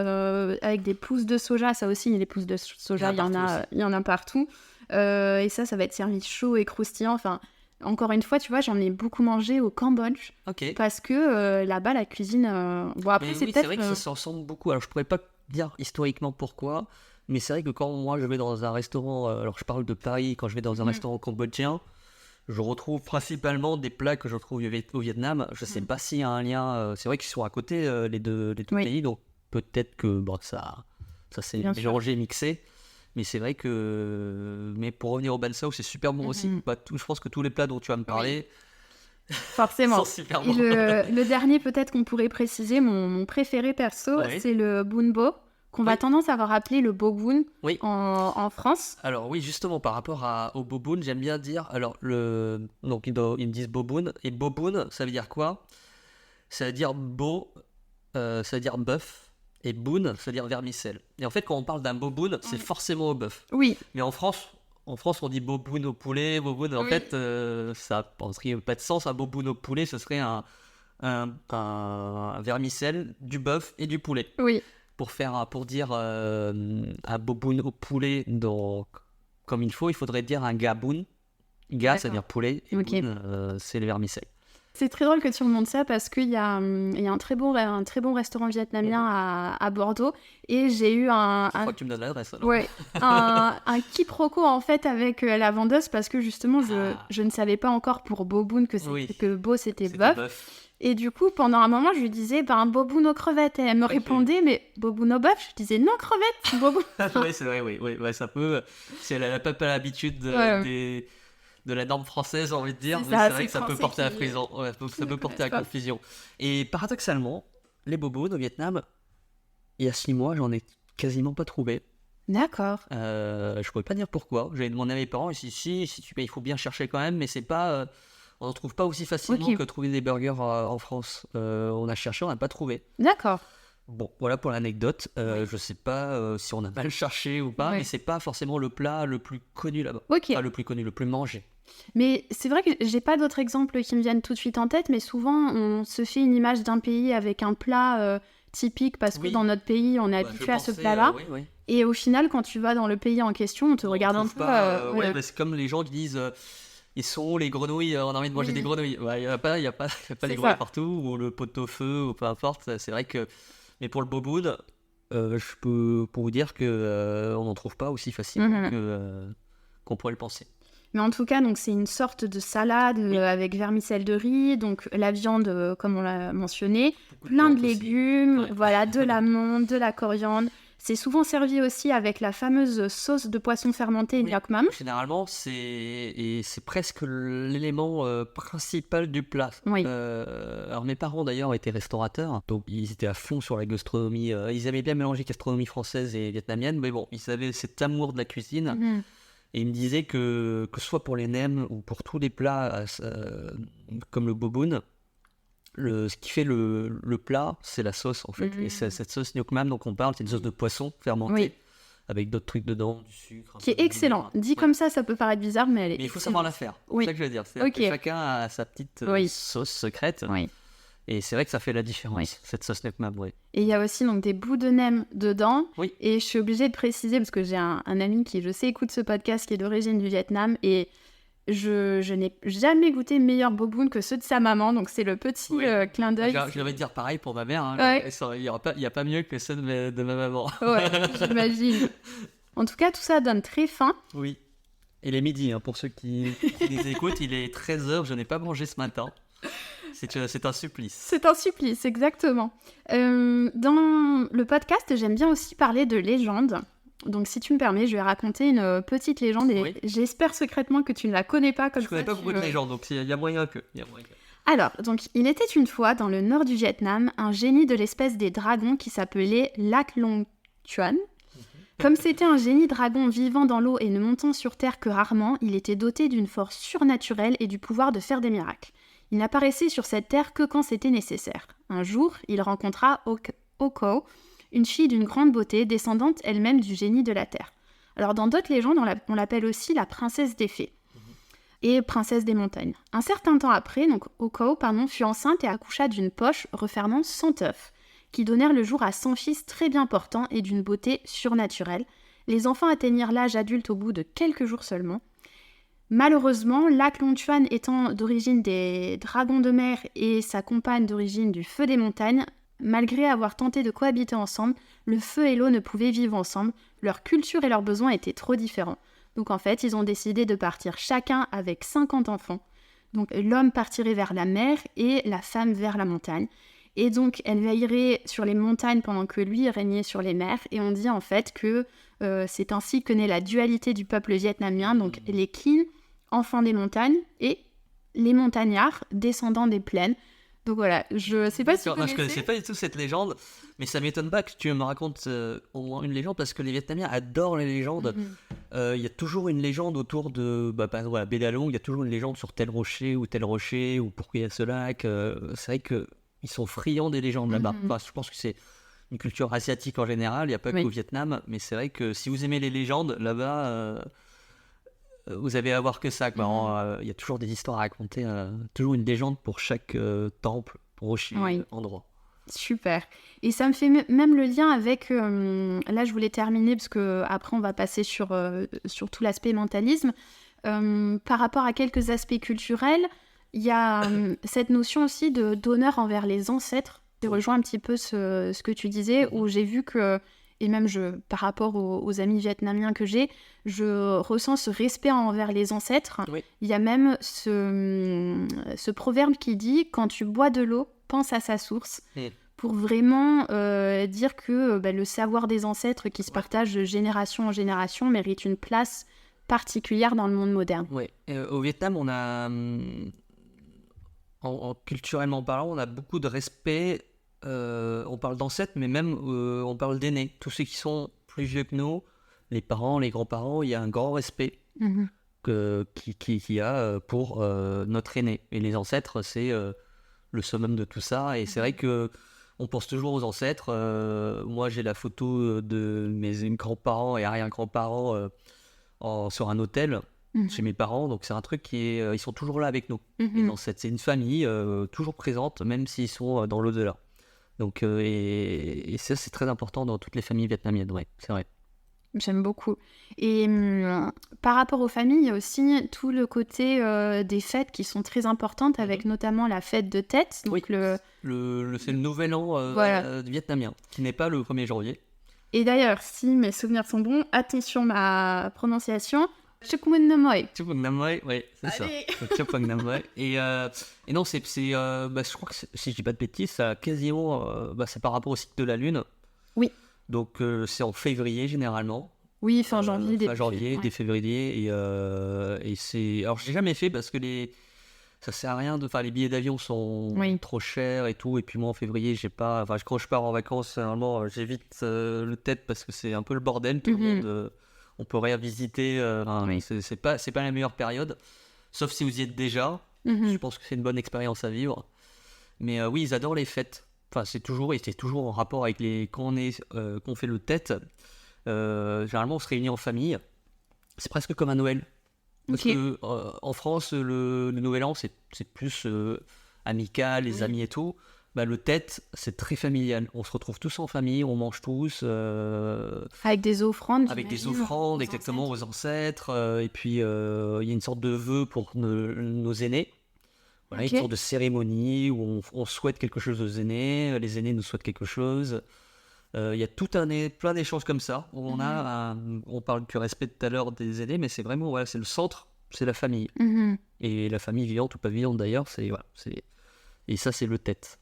avec des pousses de soja. Ça aussi, les pousses de soja, il y en a partout. Et ça va être servi chaud et croustillant. Enfin, encore une fois, tu vois, j'en ai beaucoup mangé au Cambodge. Okay. Parce que là-bas, la cuisine... Bon, après, c'est vrai que ça s'en ressemble beaucoup. Alors, je pourrais pas dire historiquement pourquoi, mais c'est vrai que quand moi, je vais dans un restaurant... alors, je parle de Paris, quand je vais dans un restaurant cambodgien, je retrouve principalement des plats que je retrouve au Vietnam. Je ne sais pas s'il y a un lien. C'est vrai qu'ils sont à côté, les deux pays, donc peut-être que ça s'est mélangé, mixé. Mais c'est vrai que... Mais pour revenir au ban sao, c'est super bon aussi. Je pense que tous les plats dont tu vas me parler... Forcément. sont super bons. Et le dernier, peut-être qu'on pourrait préciser, mon préféré perso, c'est le bun bo, qu'on va tendance à avoir appelé le bo bun en France. Alors oui, justement, par rapport au bo bun, j'aime bien dire... Alors, donc ils me disent bo bun. Et bo bun, ça veut dire quoi? Ça veut dire bo, ça veut dire bœuf. Et bun, ça veut dire vermicelle. Et en fait, quand on parle d'un bo bun, c'est forcément au bœuf. Oui. Mais en France, on dit bo bun au poulet, bo bun. En fait, ça n'a pas de sens. Un bo bun au poulet, ce serait un vermicelle, du bœuf et du poulet. Oui. Pour dire un bo bun au poulet comme il faudrait dire un ga bun. Ga, ça veut dire poulet, et bun, c'est le vermicelle. C'est très drôle que tu remontes ça parce qu'il y a un très bon restaurant vietnamien à Bordeaux et j'ai eu Je crois que tu me donnes l'adresse alors. Ouais, un quiproquo en fait avec la vendeuse parce que justement je ne savais pas encore pour boboon que bo c'était bœuf. Et du coup pendant un moment je lui disais boboon aux crevettes et elle me répondait mais boboon au bœuf, je disais non crevettes boboon. Oui c'est vrai, oui, ça peut, si elle n'a pas l'habitude de la norme française, j'ai envie de dire, mais c'est vrai que ça peut porter à prison. Ouais, ça peut porter à confusion. Et paradoxalement, les bobos au Vietnam, il y a 6 mois, j'en ai quasiment pas trouvé. D'accord. Je pourrais pas dire pourquoi. J'avais demandé à mes parents, et si tu payes, il faut bien chercher quand même, mais c'est pas, on n'en trouve pas aussi facilement que trouver des burgers en France. On a cherché, on n'a pas trouvé. D'accord. Bon, voilà pour l'anecdote. Je sais pas si on a mal cherché ou pas, mais c'est pas forcément le plat le plus connu là-bas. Pas le plus connu, le plus mangé. Mais c'est vrai que j'ai pas d'autres exemples qui me viennent tout de suite en tête, mais souvent on se fait une image d'un pays avec un plat typique parce que dans notre pays on est habitué à ce plat-là. Et au final, quand tu vas dans le pays en question, on te regarde un peu. C'est comme les gens qui disent ils sont où les grenouilles, on a envie de manger des grenouilles. Il n'y a pas des grenouilles partout, ou le pot-au-feu, ou peu importe. C'est vrai que. Mais pour le boboon, je peux pour vous dire qu'on n'en trouve pas aussi facilement qu'on pourrait le penser. Mais en tout cas, donc, c'est une sorte de salade avec vermicelle de riz, donc la viande, comme on l'a mentionné, plein de légumes, voilà, de l'amande, de la coriandre. C'est souvent servi aussi avec la fameuse sauce de poisson fermenté Nyok Mam. Généralement, c'est presque l'élément principal du plat. Alors mes parents d'ailleurs étaient restaurateurs, donc ils étaient à fond sur la gastronomie. Ils aimaient bien mélanger gastronomie française et vietnamienne, mais bon, ils avaient cet amour de la cuisine. Et ils me disaient que soit pour les nems ou pour tous les plats comme le boboon, ce qui fait le plat, c'est la sauce en fait. Et cette sauce Nyok Mam dont on parle, c'est une sauce de poisson fermentée avec d'autres trucs dedans, du sucre. Qui est excellent. Dit comme ça peut paraître bizarre, mais elle est. Mais il faut savoir la faire. C'est ça que je veux dire. Que chacun a sa petite sauce secrète. Et c'est vrai que ça fait la différence, cette sauce Nyok Mam. Et il y a aussi donc des bouts de nem dedans. Et je suis obligée de préciser, parce que j'ai un ami qui, je sais, écoute ce podcast, qui est d'origine du Vietnam. Et je n'ai jamais goûté meilleur boboon que ceux de sa maman. Donc c'est le petit clin d'œil. Je vais dire pareil pour ma mère. Il n'y a pas mieux que ceux de ma maman. J'imagine. En tout cas, tout ça donne très faim. Oui. Il est midi, pour ceux qui les écoutent. Il est 13h, je n'ai pas mangé ce matin. C'est un supplice. C'est un supplice, exactement. Dans le podcast, j'aime bien aussi parler de légendes. Donc, si tu me permets, je vais raconter une petite légende et j'espère secrètement que tu ne la connais pas comme ça. Je ne connais pas beaucoup de légendes, donc il y a moyen que. Alors, donc, il était une fois, dans le nord du Vietnam, un génie de l'espèce des dragons qui s'appelait Lac Long Chuan. Comme c'était un génie dragon vivant dans l'eau et ne montant sur terre que rarement, il était doté d'une force surnaturelle et du pouvoir de faire des miracles. Il n'apparaissait sur cette terre que quand c'était nécessaire. Un jour, il rencontra Oko, une fille d'une grande beauté, descendante elle-même du génie de la terre. Alors dans d'autres légendes, on l'appelle aussi la princesse des fées et princesse des montagnes. Un certain temps après, donc Oko fut enceinte et accoucha d'une poche refermant 100 œufs, qui donnèrent le jour à 100 fils très bien portants et d'une beauté surnaturelle. Les enfants atteignirent l'âge adulte au bout de quelques jours seulement. Malheureusement, Lac Long Chuan étant d'origine des dragons de mer et sa compagne d'origine du feu des montagnes, malgré avoir tenté de cohabiter ensemble, le feu et l'eau ne pouvaient vivre ensemble, leur culture et leurs besoins étaient trop différents. Donc en fait, ils ont décidé de partir chacun avec 50 enfants. Donc l'homme partirait vers la mer et la femme vers la montagne. Et donc elle veillerait sur les montagnes pendant que lui régnait sur les mers. Et on dit en fait que c'est ainsi que naît la dualité du peuple vietnamien, donc les Kinh, enfants des montagnes, et les montagnards, descendants des plaines. Donc voilà, je sais pas si tu connaissais. Je connaissais pas du tout cette légende, mais ça m'étonne pas que tu me racontes au moins une légende, parce que les Vietnamiens adorent les légendes. Il y a toujours une légende autour de, par exemple, à Bédalong, il y a toujours une légende sur tel rocher, ou pourquoi il y a ce lac. C'est vrai qu'ils sont friands des légendes là-bas. Enfin, je pense que c'est une culture asiatique en général, il n'y a pas qu'au Vietnam, mais c'est vrai que si vous aimez les légendes, là-bas, vous avez à voir que ça. Il y a toujours des histoires à raconter, toujours une légende pour chaque temple, rocher, endroit. Super. Et ça me fait même le lien avec... là, je voulais terminer, parce qu'après, on va passer sur tout l'aspect mentalisme. Par rapport à quelques aspects culturels, il y a cette notion aussi d'honneur envers les ancêtres. Je rejoins un petit peu ce que tu disais, où j'ai vu que, et même par rapport aux amis vietnamiens que j'ai, je ressens ce respect envers les ancêtres. Il y a même ce proverbe qui dit « Quand tu bois de l'eau, pense à sa source », pour vraiment dire que le savoir des ancêtres qui se partage de génération en génération mérite une place particulière dans le monde moderne. Au Vietnam, on a... culturellement parlant, on a beaucoup de respect. On parle d'ancêtres, mais même on parle d'aînés. Tous ceux qui sont plus vieux que nous, les parents, les grands-parents, il y a un grand respect qu'il y a pour notre aîné. Et les ancêtres, c'est le summum de tout ça. Et c'est vrai que on pense toujours aux ancêtres. Moi, j'ai la photo de mes grands-parents et arrière-grands-parents sur un hôtel chez mes parents. Donc, c'est un truc ils sont toujours là avec nous. Les ancêtres, c'est une famille toujours présente, même s'ils sont dans l'au-delà. Donc, et ça, c'est très important dans toutes les familles vietnamiennes. Ouais, c'est vrai. J'aime beaucoup. Et par rapport aux familles, il y a aussi tout le côté des fêtes qui sont très importantes, avec notamment la fête de Tết. Donc c'est le nouvel an vietnamien, qui n'est pas le 1er janvier. Et d'ailleurs, si mes souvenirs sont bons, attention ma prononciation. Chuk Mun Nam Moi. Chuk Mun Nam Moi, oui, c'est ça. Chuk Mun Nam Moi. Et non, je crois que si je dis pas de bêtises, ça quasiment, c'est par rapport au cycle de la lune. Oui. Donc c'est en février généralement. Oui, fin janvier. Fin janvier, dès février. Et c'est. Alors je l'ai jamais fait parce que ça sert à rien les billets d'avion sont trop chers et tout. Et puis moi en février, j'ai pas. Enfin, quand je pars en vacances, généralement, j'évite le Tết parce que c'est un peu le bordel. Tout le monde. On peut rien visiter. C'est pas la meilleure période. Sauf si vous y êtes déjà. Je pense que c'est une bonne expérience à vivre. Mais oui, ils adorent les fêtes. Enfin, c'est toujours en rapport avec quand on fait le Tết. Généralement, on se réunit en famille. C'est presque comme un Noël. Parce que en France, le Nouvel An, c'est plus amical, les amis et tout. Le Tết, c'est très familial. On se retrouve tous en famille, on mange tous. Avec des offrandes. Avec des offrandes, exactement, aux ancêtres. Et puis, il y a une sorte de vœu pour nos aînés. Voilà, une sorte de cérémonie où on souhaite quelque chose aux aînés, les aînés nous souhaitent quelque chose. Il y a plein d'échanges comme ça. Où on parle du respect tout à l'heure des aînés, mais c'est vraiment, c'est le centre, c'est la famille. Et la famille vivante ou pas vivante d'ailleurs, et ça, c'est le Tết.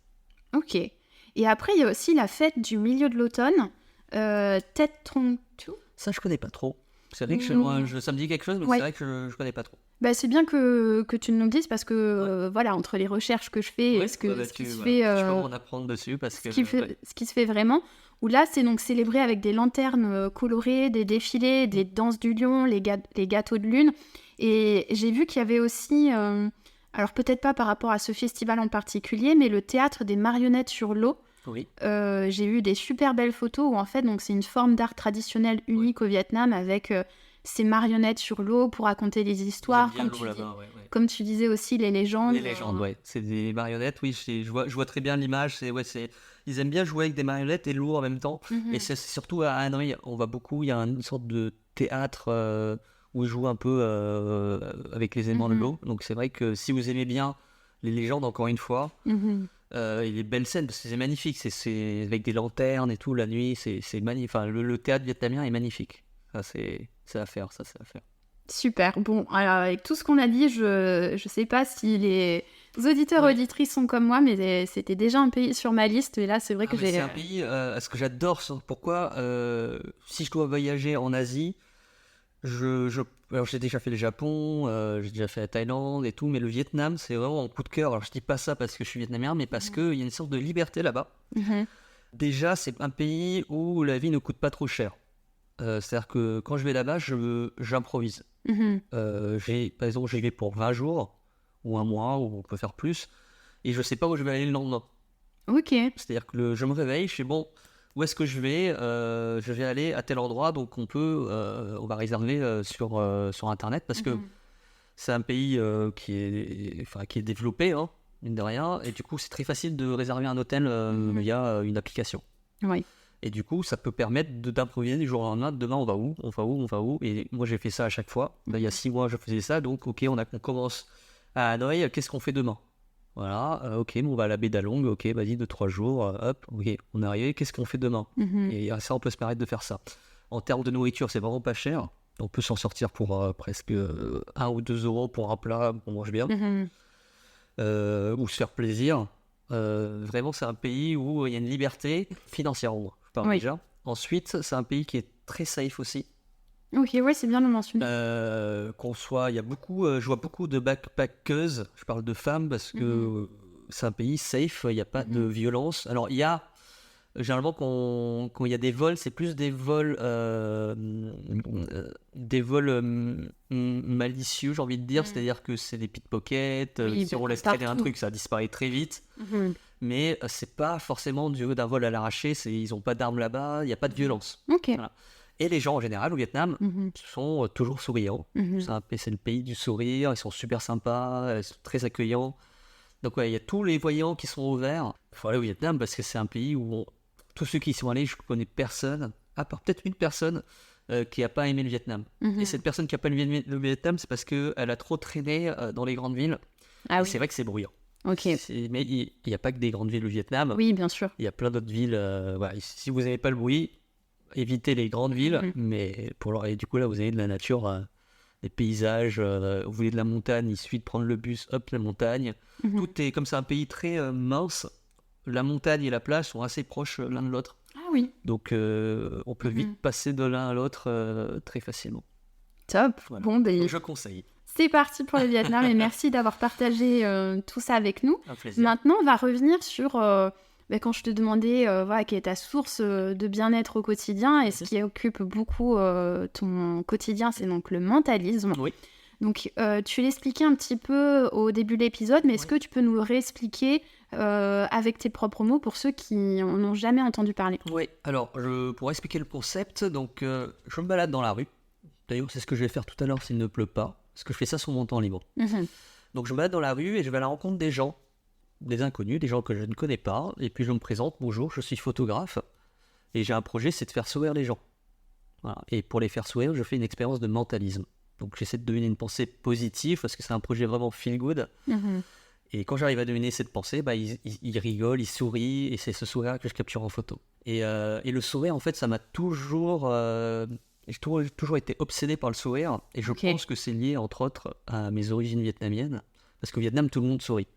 Ok. Et après, il y a aussi la fête du milieu de l'automne, Tết Trong Tu. Ça, je connais pas trop. C'est vrai que ça me dit quelque chose, mais c'est vrai que je connais pas trop. C'est bien que tu nous le dises parce que entre les recherches que je fais et ce qui se fait, je peux en apprendre dessus parce que ce qui se fait vraiment. Où là, c'est donc célébré avec des lanternes colorées, des défilés, des danses du lion, les gâteaux de lune. Et j'ai vu qu'il y avait aussi, alors peut-être pas par rapport à ce festival en particulier, mais le théâtre des marionnettes sur l'eau. Oui. J'ai eu des super belles photos où en fait, donc, c'est une forme d'art traditionnel unique au Vietnam avec ces marionnettes sur l'eau pour raconter des histoires. Comme tu disais aussi, les légendes. Les légendes, c'est des marionnettes, oui, je vois très bien l'image. Ils aiment bien jouer avec des marionnettes et l'eau en même temps. Et c'est surtout à Hanoï, on va beaucoup, il y a une sorte de théâtre où ils jouent un peu avec les éléments de l'eau. Donc c'est vrai que si vous aimez bien les légendes, encore une fois, et les belles scènes, parce que c'est magnifique, c'est avec des lanternes et tout, la nuit, c'est magnifique. Enfin, le théâtre vietnamien est magnifique. Ça, c'est à faire, ça, c'est à faire. Super. Bon, alors avec tout ce qu'on a dit, je sais pas si les auditeurs auditrices sont comme moi, mais c'était déjà un pays sur ma liste. Et là, c'est vrai que j'ai... C'est un pays, ce que j'adore, pourquoi si je dois voyager en Asie, alors j'ai déjà fait le Japon, j'ai déjà fait la Thaïlande et tout, mais le Vietnam, c'est vraiment un coup de cœur. Alors je dis pas ça parce que je suis vietnamien, mais parce qu'il y a une sorte de liberté là-bas. Déjà, c'est un pays où la vie ne coûte pas trop cher. C'est-à-dire que quand je vais là-bas, j'improvise. Par exemple, j'y vais pour 20 jours, ou un mois, ou on peut faire plus, et je sais pas où je vais aller le lendemain. Ok. C'est-à-dire que je me réveille, je sais bon, où est-ce que je vais aller à tel endroit, donc on va réserver sur Internet, parce que c'est un pays qui est développé, hein, mine de rien, et du coup c'est très facile de réserver un hôtel via une application. Oui. Et du coup, ça peut permettre d'improviser du jour au lendemain. Demain, on va où. Et moi, j'ai fait ça à chaque fois. Il y a 6 mois, je faisais ça. Donc, ok, on commence à Hanoï. Qu'est-ce qu'on fait demain? Voilà, ok, on va à la baie d'Along. Ok, vas-y, 2-3 jours. Hop, ok, on est arrivé. Qu'est-ce qu'on fait demain? Et ça, on peut se permettre de faire ça. En termes de nourriture, c'est vraiment pas cher. On peut s'en sortir pour presque 1 ou 2 euros pour un plat. On mange bien. Ou se faire plaisir. Vraiment, c'est un pays où il y a une liberté financière. Déjà. Ensuite, c'est un pays qui est très safe aussi. Ok, ouais, c'est bien de le mentionner. Il y a beaucoup, je vois beaucoup de backpackeuses. Je parle de femmes parce que c'est un pays safe. Il n'y a pas de violence. Alors, il y a Généralement, quand il y a des vols, c'est plus des vols, malicieux, j'ai envie de dire. C'est-à-dire que c'est des pickpockets. Si on laisse traîner un truc, ça disparaît très vite. Mais c'est pas forcément d'un vol à l'arraché. Ils n'ont pas d'armes là-bas. Il n'y a pas de violence. Voilà. Et les gens, en général, au Vietnam, sont toujours souriants. C'est le pays du sourire. Ils sont super sympas. Ils sont très accueillants. Donc, il y a tous les voyants qui sont ouverts. Il faut aller au Vietnam parce que c'est un pays où tous ceux qui y sont allés, je connais personne, à part peut-être une personne qui n'a pas aimé le Vietnam. Et cette personne qui n'a pas aimé le Vietnam, c'est parce qu'elle a trop traîné dans les grandes villes. C'est vrai que c'est bruyant. Mais il n'y a pas que des grandes villes au Vietnam. Oui, bien sûr. Il y a plein d'autres villes. Si vous n'aimez pas le bruit, évitez les grandes villes. Mais et du coup, là, vous avez de la nature, des paysages. Vous voulez de la montagne, il suffit de prendre le bus, hop, la montagne. Tout est comme c'est un pays très mince. La montagne et la plage sont assez proches l'un de l'autre. Ah oui. Donc, on peut vite passer de l'un à l'autre très facilement. Top. Voilà. Bon, je conseille. C'est parti pour le Vietnam et merci d'avoir partagé tout ça avec nous. Un plaisir. Maintenant, on va revenir sur quand je te demandais quelle est ta source de bien-être au quotidien et ce qui occupe beaucoup ton quotidien, c'est donc le mentalisme. Oui. Donc, tu l'expliquais un petit peu au début de l'épisode, mais est-ce que tu peux nous le réexpliquer avec tes propres mots pour ceux qui n'en ont jamais entendu parler? Oui, alors, pour expliquer le concept, donc, je me balade dans la rue. D'ailleurs, c'est ce que je vais faire tout à l'heure s'il ne pleut pas, parce que je fais ça sur mon temps libre. Donc, je me balade dans la rue et je vais à la rencontre des gens, des inconnus, des gens que je ne connais pas, et puis je me présente, bonjour, je suis photographe, et j'ai un projet, c'est de faire sourire les gens. Voilà. Et pour les faire sourire, je fais une expérience de mentalisme. Donc j'essaie de deviner une pensée positive, parce que c'est un projet vraiment feel good. Et quand j'arrive à deviner cette pensée, ils rigolent, ils sourient, et c'est ce sourire que je capture en photo. Et le sourire, en fait, ça m'a toujours... j'ai toujours été obsédé par le sourire, et je pense que c'est lié, entre autres, à mes origines vietnamiennes. Parce qu'au Vietnam, tout le monde sourit.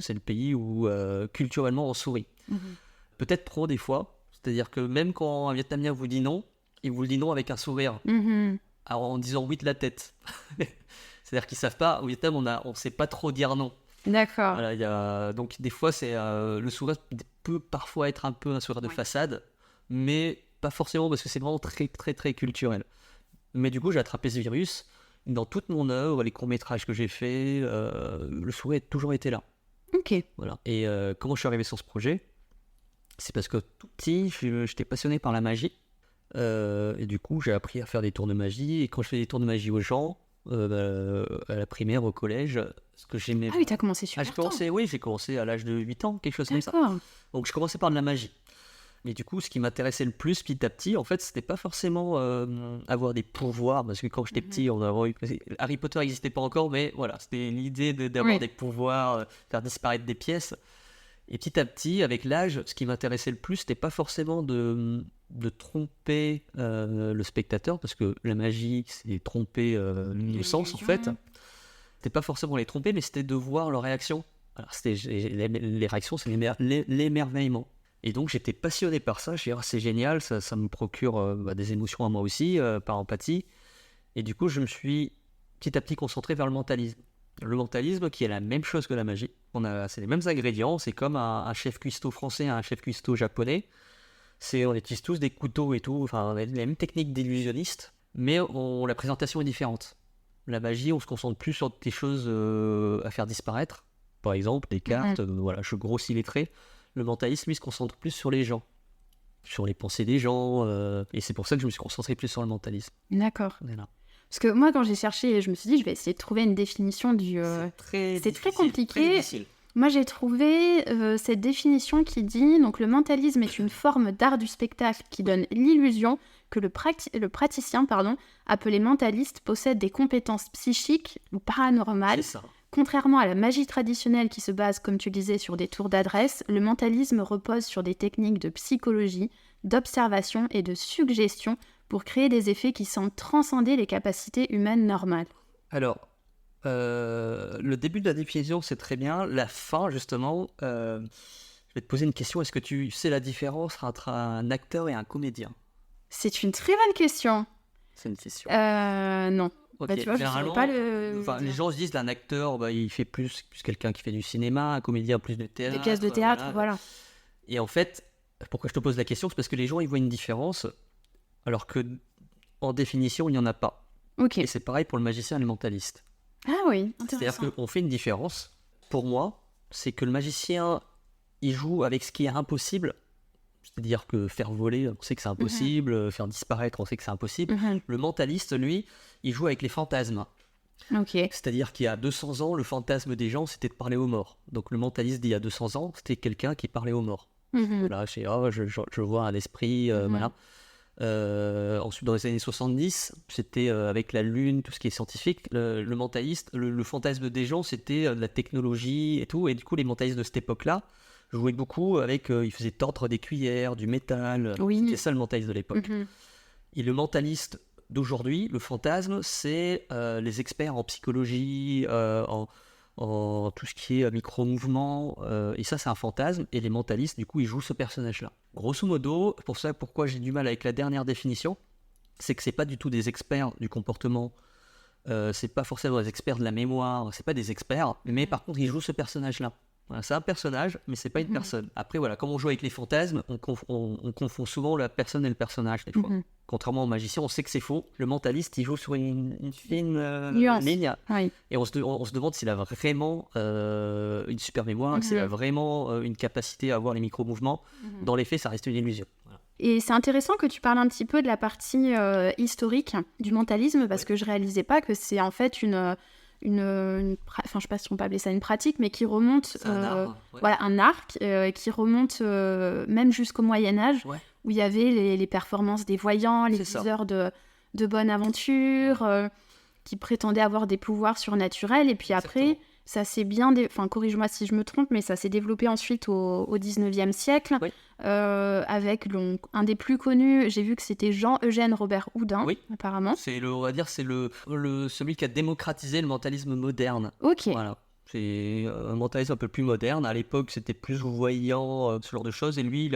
C'est le pays où, culturellement, on sourit. Peut-être trop, des fois. C'est-à-dire que même quand un Vietnamien vous dit non, il vous le dit non avec un sourire. En disant oui de la tête. C'est-à-dire qu'ils ne savent pas. Au Vietnam, on ne sait pas trop dire non. D'accord. Voilà, donc, des fois, le sourire peut parfois être un peu un sourire de façade, mais pas forcément parce que c'est vraiment très, très, très culturel. Mais du coup, j'ai attrapé ce virus. Dans toute mon œuvre, les courts-métrages que j'ai faits, le sourire a toujours été là. Voilà. Et comment je suis arrivé sur ce projet ? C'est parce que tout petit, j'étais passionné par la magie. Et du coup, j'ai appris à faire des tours de magie. Et quand je fais des tours de magie aux gens, à la primaire, au collège, ce que j'aimais... Ah oui, t'as commencé super tôt. Oui, j'ai commencé à l'âge de 8 ans, quelque chose comme ça. Donc, je commençais par de la magie. Mais du coup, ce qui m'intéressait le plus petit à petit, en fait, c'était pas forcément avoir des pouvoirs, parce que quand j'étais petit, Harry Potter n'existait pas encore, mais voilà, c'était l'idée d'avoir des pouvoirs, faire disparaître des pièces. Et petit à petit, avec l'âge, ce qui m'intéressait le plus, c'était pas forcément de tromper le spectateur, parce que la magie, c'est tromper le sens, en fait. C'était pas forcément les tromper, mais c'était de voir leurs réactions. Alors, les réactions, c'est l'émerveillement. Et donc, j'étais passionné par ça. Je me disais, c'est génial, ça me procure des émotions à moi aussi, par empathie. Et du coup, je me suis petit à petit concentré vers le mentalisme. Le mentalisme qui est la même chose que la magie. C'est les mêmes ingrédients. C'est comme un chef cuistot français et un chef cuistot japonais. On utilise tous des couteaux et tout. Enfin, les mêmes techniques d'illusionniste. Mais la présentation est différente. La magie, on se concentre plus sur des choses à faire disparaître. Par exemple, des cartes. Voilà, je grossis les traits. Le mentalisme, lui, se concentre plus sur les gens, sur les pensées des gens, et c'est pour ça que je me suis concentré plus sur le mentalisme. D'accord. Voilà. Parce que moi, quand j'ai cherché, je me suis dit, je vais essayer de trouver une définition du... C'est très compliqué. Très difficile. Moi, j'ai trouvé cette définition qui dit, donc le mentalisme est une forme d'art du spectacle qui donne l'illusion que le praticien, appelé mentaliste, possède des compétences psychiques ou paranormales. C'est ça. Contrairement à la magie traditionnelle qui se base, comme tu le disais, sur des tours d'adresse, le mentalisme repose sur des techniques de psychologie, d'observation et de suggestion pour créer des effets qui semblent transcender les capacités humaines normales. Alors, le début de la définition, c'est très bien. La fin, justement, je vais te poser une question. Est-ce que tu sais la différence entre un acteur et un comédien ? C'est une très bonne question. C'est une question. Non. Okay. Tu vois, je sais pas les gens se disent qu'un acteur, il fait plus quelqu'un qui fait du cinéma, un comédien plus de théâtre. Des pièces de théâtre, voilà. Et en fait, Pourquoi je te pose la question? C'est parce que les gens, ils voient une différence, alors que en définition, il n'y en a pas. Ok. Et c'est pareil pour le magicien et le mentaliste. Ah oui, intéressant. C'est-à-dire qu'on fait une différence. Pour moi, c'est que le magicien, il joue avec ce qui est impossible. C'est-à-dire que faire voler, on sait que c'est impossible. Faire disparaître, on sait que c'est impossible. Le mentaliste, lui, il joue avec les fantasmes. Ok. C'est-à-dire qu'il y a 200 ans, le fantasme des gens, c'était de parler aux morts. Donc le mentaliste d'il y a 200 ans, c'était quelqu'un qui parlait aux morts. Là, je vois un esprit, voilà. Ensuite, dans les années 70, c'était avec la Lune, tout ce qui est scientifique. Le mentaliste, le fantasme des gens, c'était de la technologie et tout. Et du coup, les mentalistes de cette époque-là jouaient beaucoup avec. Ils faisaient tordre des cuillères, du métal. Oui. C'était ça le mentaliste de l'époque. Et le mentaliste d'aujourd'hui, le fantasme, c'est les experts en psychologie, en tout ce qui est micro-mouvement, et ça c'est un fantasme, et les mentalistes du coup ils jouent ce personnage-là. Grosso modo, pour ça pourquoi j'ai du mal avec la dernière définition, c'est que c'est pas du tout des experts du comportement, c'est pas forcément des experts de la mémoire, c'est pas des experts, mais par contre ils jouent ce personnage-là. Voilà, c'est un personnage, mais c'est pas une personne. Après voilà, comme on joue avec les fantasmes, on confond souvent la personne et le personnage des fois. Contrairement au magicien, on sait que c'est faux. Le mentaliste, il joue sur une fine ligne. Oui. Et on se demande s'il a vraiment une super mémoire, s'il a vraiment une capacité à avoir les micro-mouvements. Dans les faits, ça reste une illusion. Voilà. Et c'est intéressant que tu parles un petit peu de la partie historique du mentalisme, parce que je réalisais pas que c'est en fait enfin, je sais pas si on peut appeler ça une pratique, mais qui remonte, un art, voilà, un art qui remonte même jusqu'au Moyen-Âge, où il y avait les performances des voyants, les diseurs de bonne aventure, qui prétendaient avoir des pouvoirs surnaturels, et puis après, ça s'est bien... Enfin, corrige-moi si je me trompe, mais ça s'est développé ensuite au 19e siècle, avec un des plus connus, j'ai vu que c'était Jean-Eugène Robert Houdin, apparemment. On va dire, c'est celui qui a démocratisé le mentalisme moderne. Ok. Voilà. C'est un mentalisme un peu plus moderne. À l'époque, c'était plus voyant, ce genre de choses, et lui,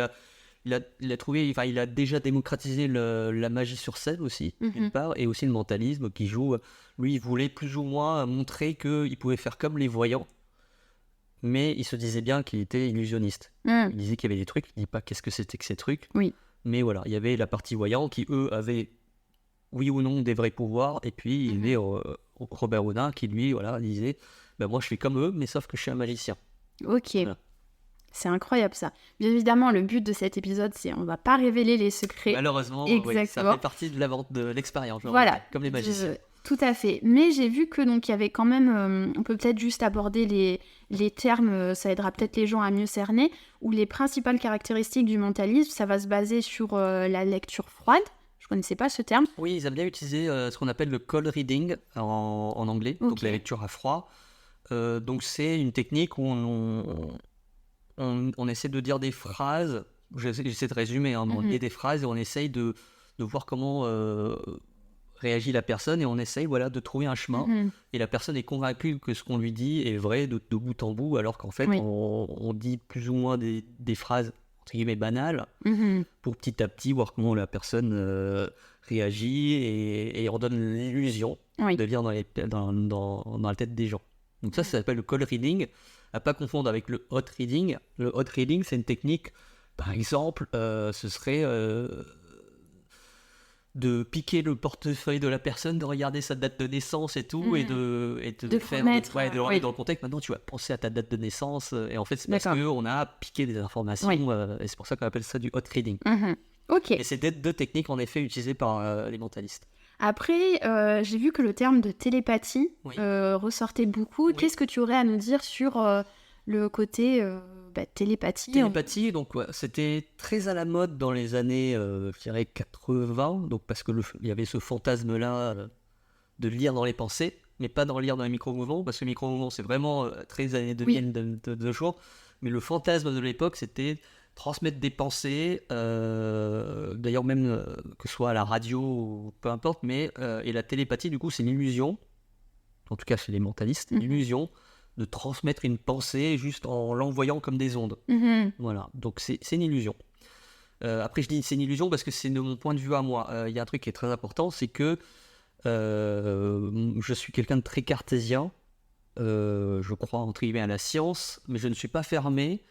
il a déjà démocratisé la magie sur scène aussi, d'une part, et aussi le mentalisme qui joue. Lui, il voulait plus ou moins montrer qu'il pouvait faire comme les voyants, mais il se disait bien qu'il était illusionniste. Il disait qu'il y avait des trucs, il ne dit pas qu'est-ce que c'était que ces trucs, mais voilà, il y avait la partie voyant qui, eux, avaient, oui ou non, des vrais pouvoirs, et puis il y avait Robert Houdin qui, lui, voilà, disait moi, je fais comme eux, mais sauf que je suis un magicien. Ok. Voilà. C'est incroyable ça. Bien évidemment, le but de cet épisode, c'est on va pas révéler les secrets. Malheureusement, ça fait partie de l'expérience. Voilà. Comme les magiciens. Tout à fait. Mais j'ai vu que donc il y avait quand même, on peut peut-être juste aborder les termes, ça aidera peut-être les gens à mieux cerner, où les principales caractéristiques du mentalisme, ça va se baser sur la lecture froide. Je connaissais pas ce terme. Oui, ils aiment bien utiliser ce qu'on appelle le cold reading en anglais, donc la lecture à froid. Donc c'est une technique où on essaie de dire des phrases, j'essaie de résumer, on dit des phrases et on essaye de voir comment réagit la personne, et on essaye de trouver un chemin, et la personne est convaincue que ce qu'on lui dit est vrai de bout en bout, alors qu'en fait on dit plus ou moins des phrases entre guillemets banales, pour petit à petit voir comment la personne réagit, et on donne l'illusion de lire dans la tête des gens. Donc ça s'appelle le cold reading, à pas confondre avec le hot reading. Le hot reading, c'est une technique, par exemple, ce serait de piquer le portefeuille de la personne, de regarder sa date de naissance et tout, et de faire dans le contexte. Maintenant, tu vas penser à ta date de naissance, et en fait, c'est parce qu'on a piqué des informations, et c'est pour ça qu'on appelle ça du hot reading. Ok. Et c'est deux techniques, en effet, utilisées par les mentalistes. Après, j'ai vu que le terme de télépathie ressortait beaucoup. Qu'est-ce que tu aurais à nous dire sur le côté télépathie? Télépathie, donc c'était très à la mode dans les années, je dirais 80, donc parce que il y avait ce fantasme-là de lire dans les pensées, mais pas lire dans les micro-mouvements, parce que les micro-mouvements, c'est vraiment très années 2000 de jour. Mais le fantasme de l'époque, c'était transmettre des pensées, d'ailleurs même que ce soit à la radio ou peu importe, mais et la télépathie, du coup, c'est une illusion, en tout cas chez les mentalistes, une illusion de transmettre une pensée juste en l'envoyant comme des ondes. Voilà, donc c'est une illusion. Après, je dis c'est une illusion parce que c'est de mon point de vue à moi. Il y a un truc qui est très important, c'est que je suis quelqu'un de très cartésien. Je crois entre guillemets à la science, mais je ne suis pas fermé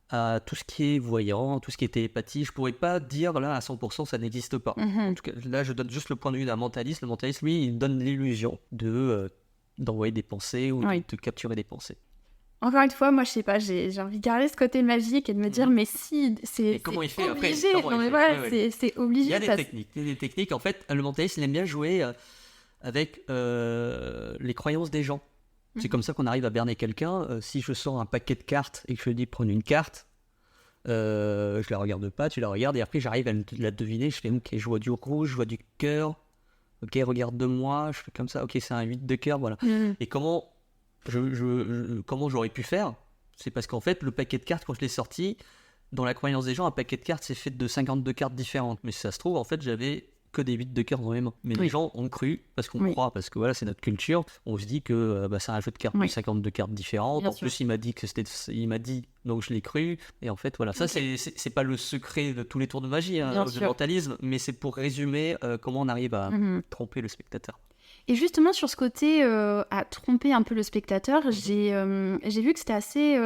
à tout ce qui est voyant, tout ce qui est télépathie. Je pourrais pas dire là à 100% ça n'existe pas. En tout cas, là, je donne juste le point de vue d'un mentaliste. Le mentaliste, lui, il donne l'illusion d'envoyer des pensées ou de capturer des pensées. Encore une fois, moi, je sais pas, j'ai envie de garder ce côté magique et de me dire, mais si, c'est comment il fait obligé. après, Non, mais voilà, c'est obligé. Il y a des techniques. En fait, le mentaliste, il aime bien jouer avec les croyances des gens. C'est comme ça qu'on arrive à berner quelqu'un. Si je sors un paquet de cartes et que je lui dis prendre une carte, je la regarde pas, tu la regardes et après j'arrive à la deviner. Je fais ok, je vois du rouge, je vois du cœur. Ok, regarde-moi, je fais comme ça. Ok, c'est un 8 de cœur, voilà. Et comment j'aurais pu faire? C'est parce qu'en fait, le paquet de cartes, quand je l'ai sorti, dans la croyance des gens, un paquet de cartes, c'est fait de 52 cartes différentes. Mais si ça se trouve, en fait, j'avais que des 8 de cœur dans mes mains. Mais les gens ont cru, parce qu'on croit, parce que voilà, c'est notre culture. On se dit que c'est un jeu de cartes de 52 cartes différentes. Bien en sûr. Plus, il m'a dit, donc je l'ai cru. Et en fait, voilà, ça, c'est pas le secret de tous les tours de magie, du mentalisme, mais c'est pour résumer comment on arrive à tromper le spectateur. Et justement, sur ce côté à tromper un peu le spectateur, j'ai vu que c'était assez...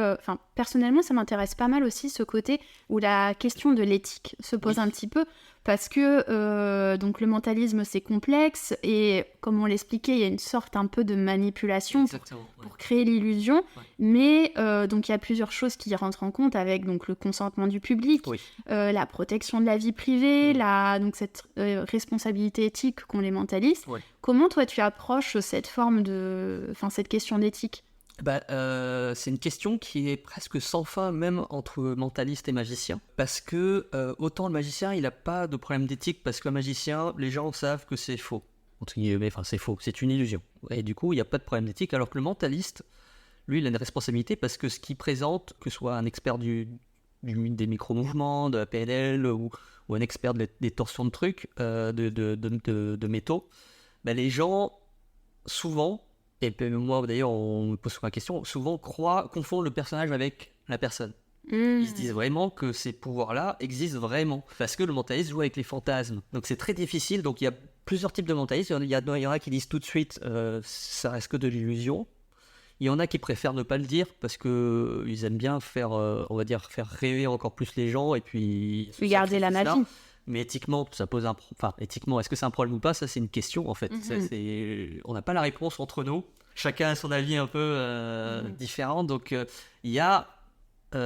personnellement, ça m'intéresse pas mal aussi, ce côté où la question de l'éthique se pose un petit peu, parce que donc le mentalisme, c'est complexe, et comme on l'expliquait, il y a une sorte un peu de manipulation pour créer l'illusion, mais donc il y a plusieurs choses qui rentrent en compte, avec donc, le consentement du public, la protection de la vie privée, donc cette responsabilité éthique qu'ont les mentalistes. Comment toi tu approches cette cette question d'éthique? C'est une question qui est presque sans fin, même entre mentaliste et magicien. Parce que autant le magicien, il n'a pas de problème d'éthique, parce que le magicien, les gens savent que c'est faux. Entre guillemets, c'est faux, c'est une illusion. Et du coup, il n'y a pas de problème d'éthique, alors que le mentaliste, lui, il a une responsabilité, parce que ce qu'il présente, que ce soit un expert des micro-mouvements, de la PNL, ou un expert des torsions de trucs, de métaux, les gens, souvent... Et moi d'ailleurs on me pose souvent la question, souvent confondent le personnage avec la personne. Ils se disent vraiment que ces pouvoirs-là existent vraiment, parce que le mentaliste joue avec les fantasmes. Donc c'est très difficile, donc il y a plusieurs types de mentalistes. Il y en a qui disent tout de suite ça reste que de l'illusion. Il y en a qui préfèrent ne pas le dire parce qu'ils aiment bien faire rêver encore plus les gens et puis garder la magie. Mais éthiquement, ça pose éthiquement, est-ce que c'est un problème ou pas? Ça, c'est une question, en fait. On n'a pas la réponse entre nous. Chacun a son avis un peu différent. Donc, il y a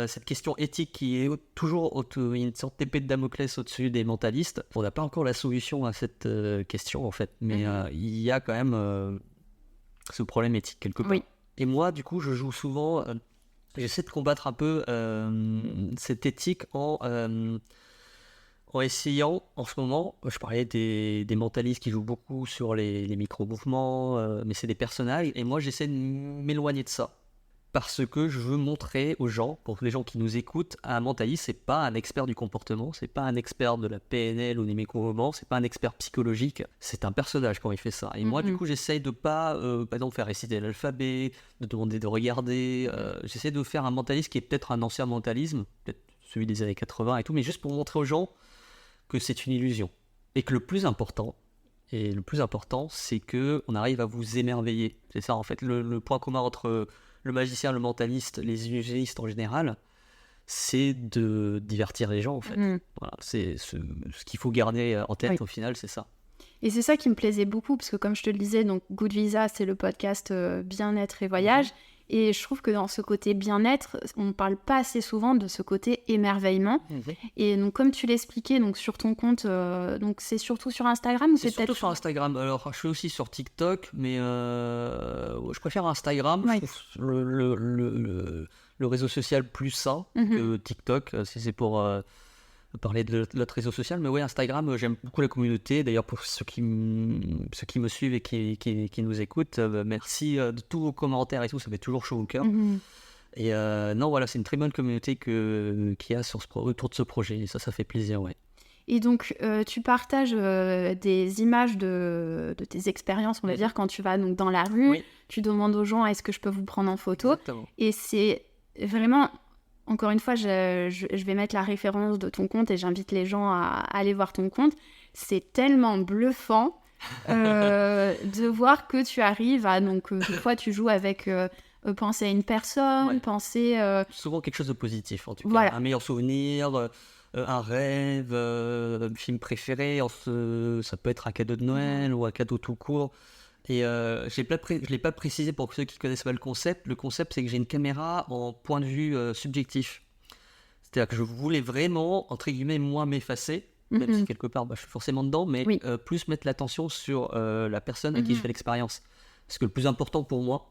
cette question éthique qui est toujours une sorte d'épée de Damoclès au-dessus des mentalistes. On n'a pas encore la solution à cette question, en fait. Mais il y a quand même ce problème éthique quelque part. Et moi, du coup, je joue souvent... j'essaie de combattre un peu cette éthique en essayant, en ce moment, je parlais des mentalistes qui jouent beaucoup sur les micro-mouvements, mais c'est des personnages, et moi j'essaie de m'éloigner de ça. Parce que je veux montrer aux gens, pour les gens qui nous écoutent, un mentaliste, c'est pas un expert du comportement, c'est pas un expert de la PNL ou des micro-mouvements, c'est pas un expert psychologique, c'est un personnage quand il fait ça. Et moi, du coup, j'essaye de pas, par exemple, faire réciter l'alphabet, de demander de regarder, j'essaie de faire un mentaliste qui est peut-être un ancien mentalisme, peut-être celui des années 80 et tout, mais juste pour montrer aux gens que c'est une illusion. Et que le plus important, c'est qu'on arrive à vous émerveiller. C'est ça, en fait, le point commun entre le magicien, le mentaliste, les illusionnistes en général, c'est de divertir les gens, en fait. Voilà, c'est ce qu'il faut garder en tête, au final, c'est ça. Et c'est ça qui me plaisait beaucoup, parce que comme je te le disais, donc Good Visa, c'est le podcast bien-être et voyage. Et je trouve que dans ce côté bien-être, on ne parle pas assez souvent de ce côté émerveillement. Et donc, comme tu l'expliquais, donc sur ton compte, donc c'est surtout sur Instagram ou c'est surtout sur Instagram. Alors, je suis aussi sur TikTok, mais je préfère Instagram. Je trouve le réseau social plus sain que TikTok, si c'est pour parler de l'autre réseau social. Mais oui, Instagram, j'aime beaucoup la communauté. D'ailleurs, pour ceux qui me suivent et qui nous écoutent, merci de tous vos commentaires et tout, ça fait toujours chaud au cœur. Et non, voilà, c'est une très bonne communauté qu'il y a autour de ce projet, et ça fait plaisir, ouais. Et donc, tu partages des images de tes expériences, on va dire, quand tu vas donc, dans la rue, tu demandes aux gens, est-ce que je peux vous prendre en photo? Exactement. Et c'est vraiment... Encore une fois, je vais mettre la référence de ton compte et j'invite les gens à aller voir ton compte. C'est tellement bluffant de voir que tu arrives à... Donc, des fois, tu joues avec penser à une personne, penser... Souvent quelque chose de positif, en tout cas. Voilà. Un meilleur souvenir, un rêve, un film préféré. Ça peut être un cadeau de Noël ou un cadeau tout court. Et je ne l'ai pas précisé pour ceux qui ne connaissent pas le concept. Le concept, c'est que j'ai une caméra en point de vue subjectif. C'est-à-dire que je voulais vraiment, entre guillemets, moi m'effacer, même si quelque part, je suis forcément dedans, mais plus mettre l'attention sur la personne à qui je fais l'expérience. Parce que le plus important pour moi,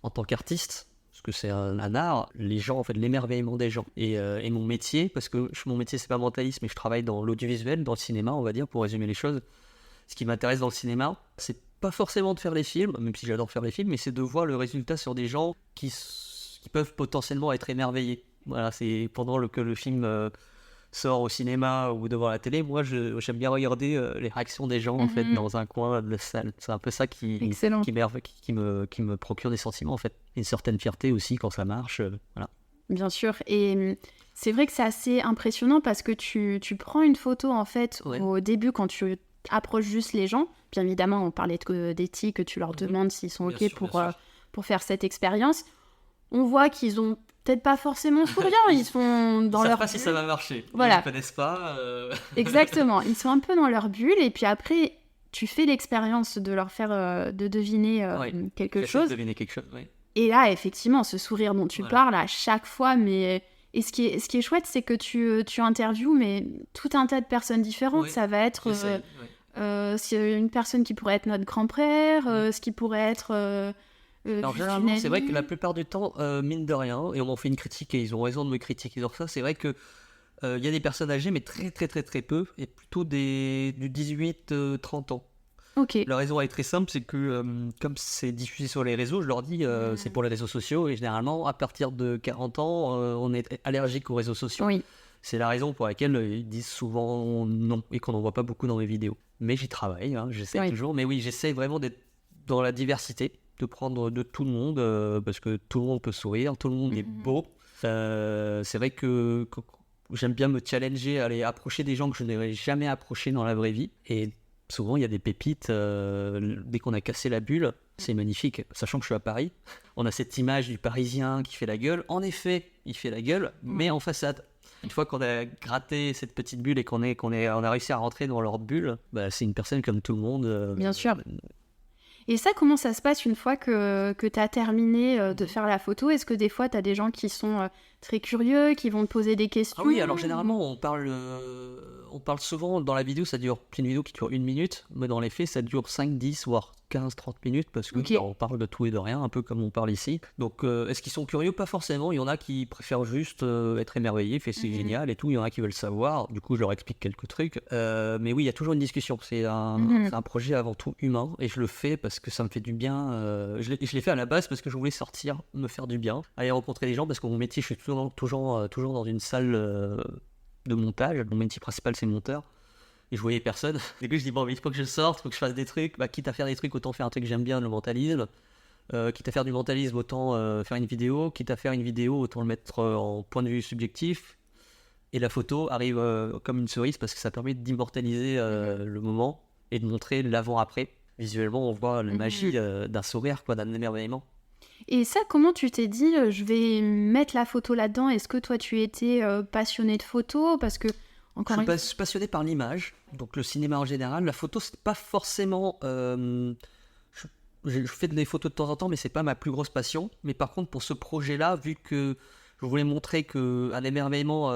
en tant qu'artiste, parce que c'est un art, les gens, en fait, l'émerveillement des gens. Et mon métier, parce que mon métier, c'est pas mentaliste, mais je travaille dans l'audiovisuel, dans le cinéma, on va dire, pour résumer les choses. Ce qui m'intéresse dans le cinéma, c'est pas forcément de faire les films, même si j'adore faire les films, mais c'est de voir le résultat sur des gens qui peuvent potentiellement être émerveillés. Voilà, c'est pendant que le film sort au cinéma ou devant la télé, moi j'aime bien regarder les réactions des gens en fait dans un coin de la salle. C'est un peu ça qui me procure des sentiments en fait, une certaine fierté aussi quand ça marche. Voilà. Bien sûr, et c'est vrai que c'est assez impressionnant parce que tu prends une photo en fait au début quand tu approches juste les gens. Bien évidemment, on parlait d'éthique, tu leur demandes s'ils sont OK pour faire cette expérience. On voit qu'ils ont peut-être pas forcément souriant, ils sont dans leur bulle. Ils savent pas si ça va marcher, voilà. Ils ne connaissent pas. Exactement, ils sont un peu dans leur bulle et puis après, tu fais l'expérience de leur faire de deviner quelque chose. Deviner quelque chose, oui. Et là, effectivement, ce sourire dont tu parles à chaque fois, mais... Et ce qui est chouette, c'est que tu interviews mais tout un tas de personnes différentes. Ça va être une personne qui pourrait être notre grand-père, ce qui pourrait être... Alors généralement, c'est vrai que la plupart du temps, mine de rien, et on m'en fait une critique et ils ont raison de me critiquer sur ça, c'est vrai que y a des personnes âgées, mais très très très très peu, et plutôt du 18-30 ans. Ok. La raison est très simple, c'est que comme c'est diffusé sur les réseaux, je leur dis c'est pour les réseaux sociaux, et généralement à partir de 40 ans, on est allergique aux réseaux sociaux. Oui. C'est la raison pour laquelle ils disent souvent non, et qu'on n'en voit pas beaucoup dans mes vidéos. Mais j'y travaille, j'essaie toujours, mais oui, j'essaie vraiment d'être dans la diversité, de prendre de tout le monde, parce que tout le monde peut sourire, tout le monde est beau. C'est vrai que j'aime bien me challenger, aller approcher des gens que je n'aurais jamais approchés dans la vraie vie. Et souvent, il y a des pépites. Dès qu'on a cassé la bulle, c'est magnifique. Sachant que je suis à Paris, on a cette image du Parisien qui fait la gueule. En effet, il fait la gueule, mais en façade. Une fois qu'on a gratté cette petite bulle et qu'on a réussi à rentrer dans leur bulle, c'est une personne comme tout le monde. Bien sûr. Et ça, comment ça se passe une fois que tu as terminé de faire la photo ? Est-ce que des fois, tu as des gens qui sont très curieux, qui vont te poser des questions ? Ah oui, alors généralement, on parle souvent, dans la vidéo, c'est une vidéo qui dure 1 minute, mais dans les faits, ça dure 5, 10, voire 15, 30 minutes, parce que on parle de tout et de rien, un peu comme on parle ici. Donc, est-ce qu'ils sont curieux ? Pas forcément. Il y en a qui préfèrent juste être émerveillés, c'est génial et tout. Il y en a qui veulent savoir. Du coup, je leur explique quelques trucs. Mais oui, il y a toujours une discussion. C'est un projet avant tout humain, et je le fais parce que ça me fait du bien. Je l'ai fait à la base parce que je voulais sortir, me faire du bien, aller rencontrer des gens, parce que mon métier, je suis toujours dans une salle de montage. Mon métier principal, c'est monteur. Et je voyais personne. Du coup, je dis, bon, mais il faut que je sorte, il faut que je fasse des trucs. Quitte à faire des trucs, autant faire un truc que j'aime bien, le mentalisme. Quitte à faire du mentalisme, autant faire une vidéo. Quitte à faire une vidéo, autant le mettre en point de vue subjectif. Et la photo arrive comme une cerise parce que ça permet d'immortaliser le moment et de montrer l'avant-après. Visuellement, on voit la magie d'un sourire, d'un émerveillement. Et ça, comment tu t'es dit, je vais mettre la photo là-dedans ? Est-ce que toi, tu étais passionné de photo ? Parce que je suis passionné par l'image, donc le cinéma en général. La photo, c'est pas forcément... je fais des photos de temps en temps, mais c'est pas ma plus grosse passion. Mais par contre, pour ce projet-là, vu que je voulais montrer qu'un émerveillement,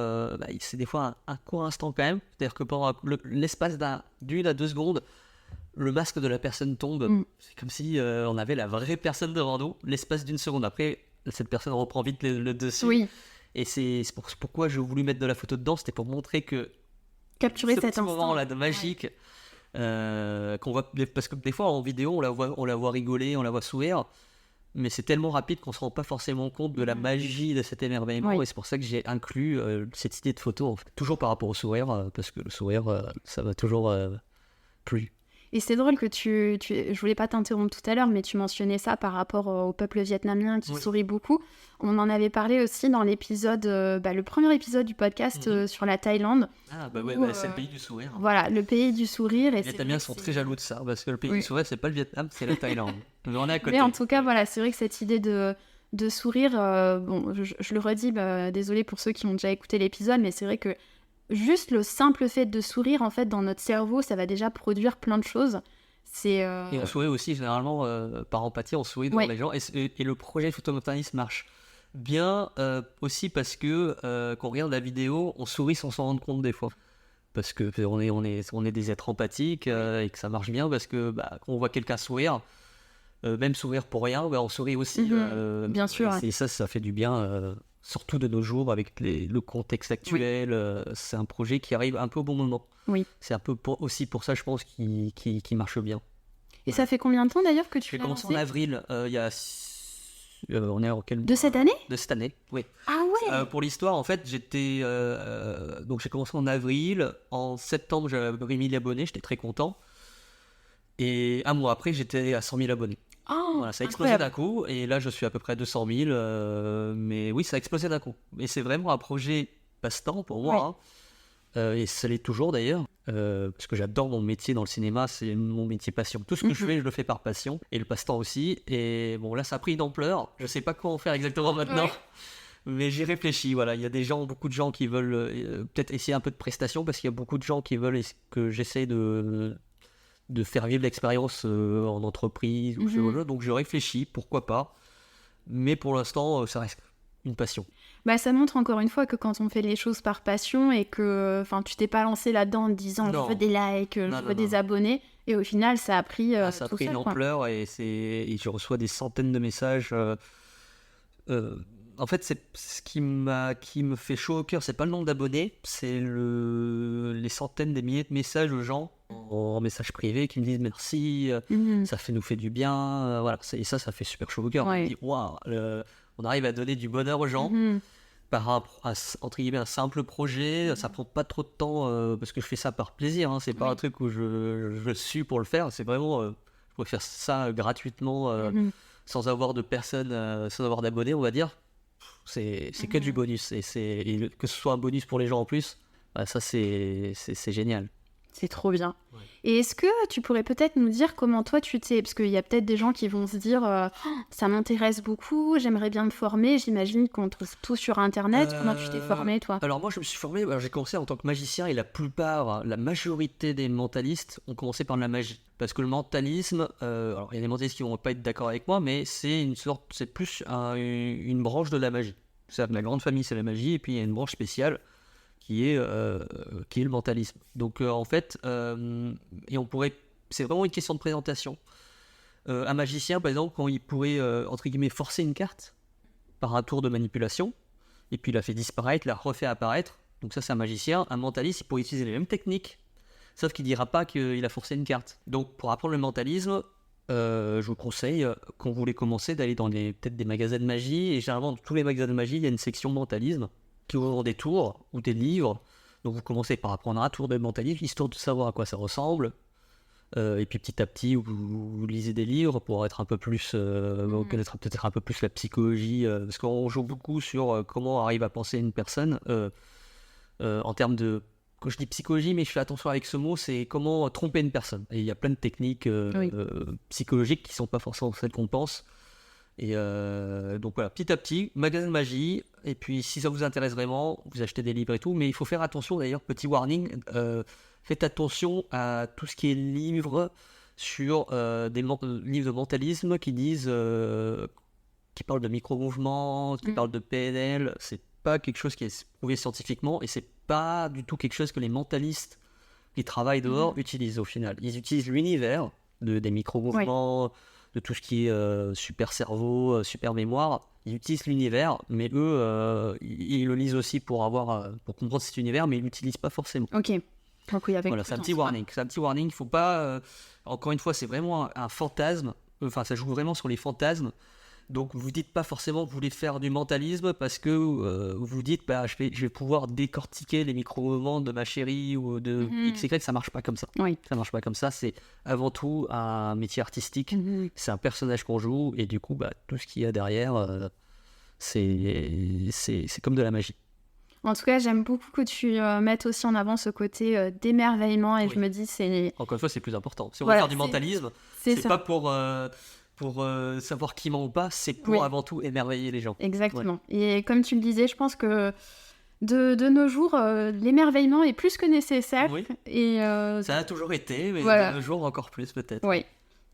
c'est des fois un court instant quand même. C'est-à-dire que pendant l'espace d'1 à 2 secondes, le masque de la personne tombe. C'est comme si on avait la vraie personne devant nous, l'espace d'1 seconde. Après, cette personne reprend vite le dessus. Oui. Et c'est pourquoi j'ai voulu mettre de la photo dedans, c'était pour montrer que capturer cet petit instant moment-là de magique, qu'on voit, parce que des fois en vidéo on la voit rigoler, on la voit sourire, mais c'est tellement rapide qu'on se rend pas forcément compte de la magie de cet émerveillement. Et c'est pour ça que j'ai inclus cette idée de photo, en fait. Toujours par rapport au sourire, parce que le sourire ça va toujours plus. Et c'est drôle que je voulais pas t'interrompre tout à l'heure, mais tu mentionnais ça par rapport au peuple vietnamien qui sourit beaucoup. On en avait parlé aussi dans l'épisode, le premier épisode du podcast sur la Thaïlande. Ah c'est le pays du sourire. Voilà, le pays du sourire. Et les Vietnamiens sont très jaloux de ça, parce que le pays du sourire, c'est pas le Vietnam, c'est la Thaïlande. Mais on est à côté. Mais en tout cas, voilà, c'est vrai que cette idée de de sourire. Bon, je le redis, désolé pour ceux qui ont déjà écouté l'épisode, mais c'est vrai que juste le simple fait de sourire, en fait, dans notre cerveau, ça va déjà produire plein de choses. Et on sourit aussi, généralement, par empathie, on sourit devant les gens. Et le projet photomontaliste marche bien aussi parce que quand on regarde la vidéo, on sourit sans s'en rendre compte des fois. Parce que on est des êtres empathiques et que ça marche bien parce que quand on voit quelqu'un sourire, même sourire pour rien, on sourit aussi. Bien sûr. Et ça fait du bien, surtout de nos jours avec le contexte actuel. C'est un projet qui arrive un peu au bon moment. Oui. C'est un peu aussi pour ça, je pense, qui marche bien. Et ça fait combien de temps d'ailleurs que tu J'ai l'as commencé lancé ? en avril, il y a... on est en quel... De cette année ? De cette année, oui. Ah ouais. Pour l'histoire, en fait, donc j'ai commencé en avril. En septembre, j'avais 1000 abonnés, j'étais très content. Et un mois après, j'étais à 100 000 abonnés. Oh, voilà, ça a explosé d'un coup. Et là, je suis à peu près à 200 000. Mais oui, ça a explosé d'un coup. Et c'est vraiment un projet passe-temps pour moi. Et ça l'est toujours d'ailleurs. Parce que j'adore mon métier dans le cinéma, c'est mon métier passion. Tout ce que je fais, je le fais par passion. Et le passe-temps aussi. Et bon, là, ça a pris une ampleur. Je sais pas quoi en faire exactement maintenant. Mais j'y réfléchis, voilà. Il y a beaucoup de gens qui veulent peut-être essayer un peu de prestations parce qu'il y a beaucoup de gens qui veulent que j'essaie de faire vivre l'expérience en entreprise ou ce genre de choses. Donc je réfléchis, pourquoi pas. Mais pour l'instant, ça reste une passion. Ça montre encore une fois que quand on fait les choses par passion et que tu t'es pas lancé là-dedans en disant je veux des likes, je veux des abonnés, et au final ça a pris ça a pris une ampleur et je reçois des centaines de messages. En fait, c'est ce qui me fait chaud au cœur, c'est pas le nombre d'abonnés, c'est les centaines, des milliers de messages aux gens en message privé qui me disent merci, ça nous fait du bien, voilà. Et ça fait super chaud au cœur. On dit waouh, on arrive à donner du bonheur aux gens par entre guillemets un simple projet. Ça prend pas trop de temps parce que je fais ça par plaisir, hein. C'est pas un truc où je suis pour le faire, c'est vraiment je pourrais faire ça gratuitement sans avoir de personnes, sans avoir d'abonnés, on va dire. C'est que du bonus et que ce soit un bonus pour les gens en plus, ça c'est génial. C'est trop bien. Et est-ce que tu pourrais peut-être nous dire comment toi tu t'es... Parce qu'il y a peut-être des gens qui vont se dire ça m'intéresse beaucoup, j'aimerais bien me former. J'imagine qu'on trouve tout sur Internet. Comment tu t'es formé, toi ? Alors moi je me suis formé, j'ai commencé en tant que magicien et la majorité des mentalistes ont commencé par de la magie. Parce que le mentalisme, alors il y a des mentalistes qui vont pas être d'accord avec moi, mais c'est plus une branche de la magie. La grande famille c'est la magie et puis il y a une branche spéciale qui est le mentalisme. Donc en fait, c'est vraiment une question de présentation. Un magicien, par exemple, quand il pourrait, entre guillemets, forcer une carte par un tour de manipulation, et puis il la fait disparaître, la refait apparaître, donc ça c'est un magicien. Un mentaliste, il pourrait utiliser les mêmes techniques, sauf qu'il ne dira pas qu'il a forcé une carte. Donc pour apprendre le mentalisme, je vous conseille, quand vous voulez commencer, d'aller dans peut-être des magasins de magie, et généralement dans tous les magasins de magie, il y a une section mentalisme, qui ouvrent des tours ou des livres. Donc vous commencez par apprendre un tour de mentalisme, histoire de savoir à quoi ça ressemble. Et puis petit à petit, vous lisez des livres pour être un peu plus, connaître peut-être un peu plus la psychologie, parce qu'on joue beaucoup sur comment arrive à penser une personne en termes de... Quand je dis psychologie, mais je fais attention avec ce mot, c'est comment tromper une personne. Et il y a plein de techniques psychologiques qui ne sont pas forcément celles qu'on pense. Et donc voilà, petit à petit, magasin de magie, et puis si ça vous intéresse vraiment, vous achetez des livres et tout, mais il faut faire attention d'ailleurs, petit warning, faites attention à tout ce qui est livre sur des livres de mentalisme qui parlent de micro-mouvements, qui parlent de PNL. C'est pas quelque chose qui est prouvé scientifiquement, et c'est pas du tout quelque chose que les mentalistes qui travaillent dehors utilisent au final. Ils utilisent l'univers des micro-mouvements, de tout ce qui est super cerveau, super mémoire. Ils utilisent l'univers, mais eux, ils le lisent aussi pour comprendre cet univers, mais ils l'utilisent pas forcément. Ok. Donc oui, avec voilà, c'est un petit warning. C'est un petit warning. Il faut pas. Encore une fois, c'est vraiment un fantasme. Enfin, ça joue vraiment sur les fantasmes. Donc, vous dites pas forcément que vous voulez faire du mentalisme parce que vous dites, je vais pouvoir décortiquer les micro-moments de ma chérie ou de XY. Ça marche pas comme ça. Oui. Ça marche pas comme ça. C'est avant tout un métier artistique. C'est un personnage qu'on joue et du coup, tout ce qu'il y a derrière, c'est comme de la magie. En tout cas, j'aime beaucoup que tu mettes aussi en avant ce côté d'émerveillement et je me dis c'est... Encore une fois, c'est plus important. Si on veut faire du mentalisme, c'est pas pour pour savoir qui ment ou pas, c'est pour avant tout émerveiller les gens. Exactement. Et comme tu le disais, je pense que de nos jours, l'émerveillement est plus que nécessaire. Oui. Et, ça a toujours été, mais de nos jours encore plus peut-être. Oui.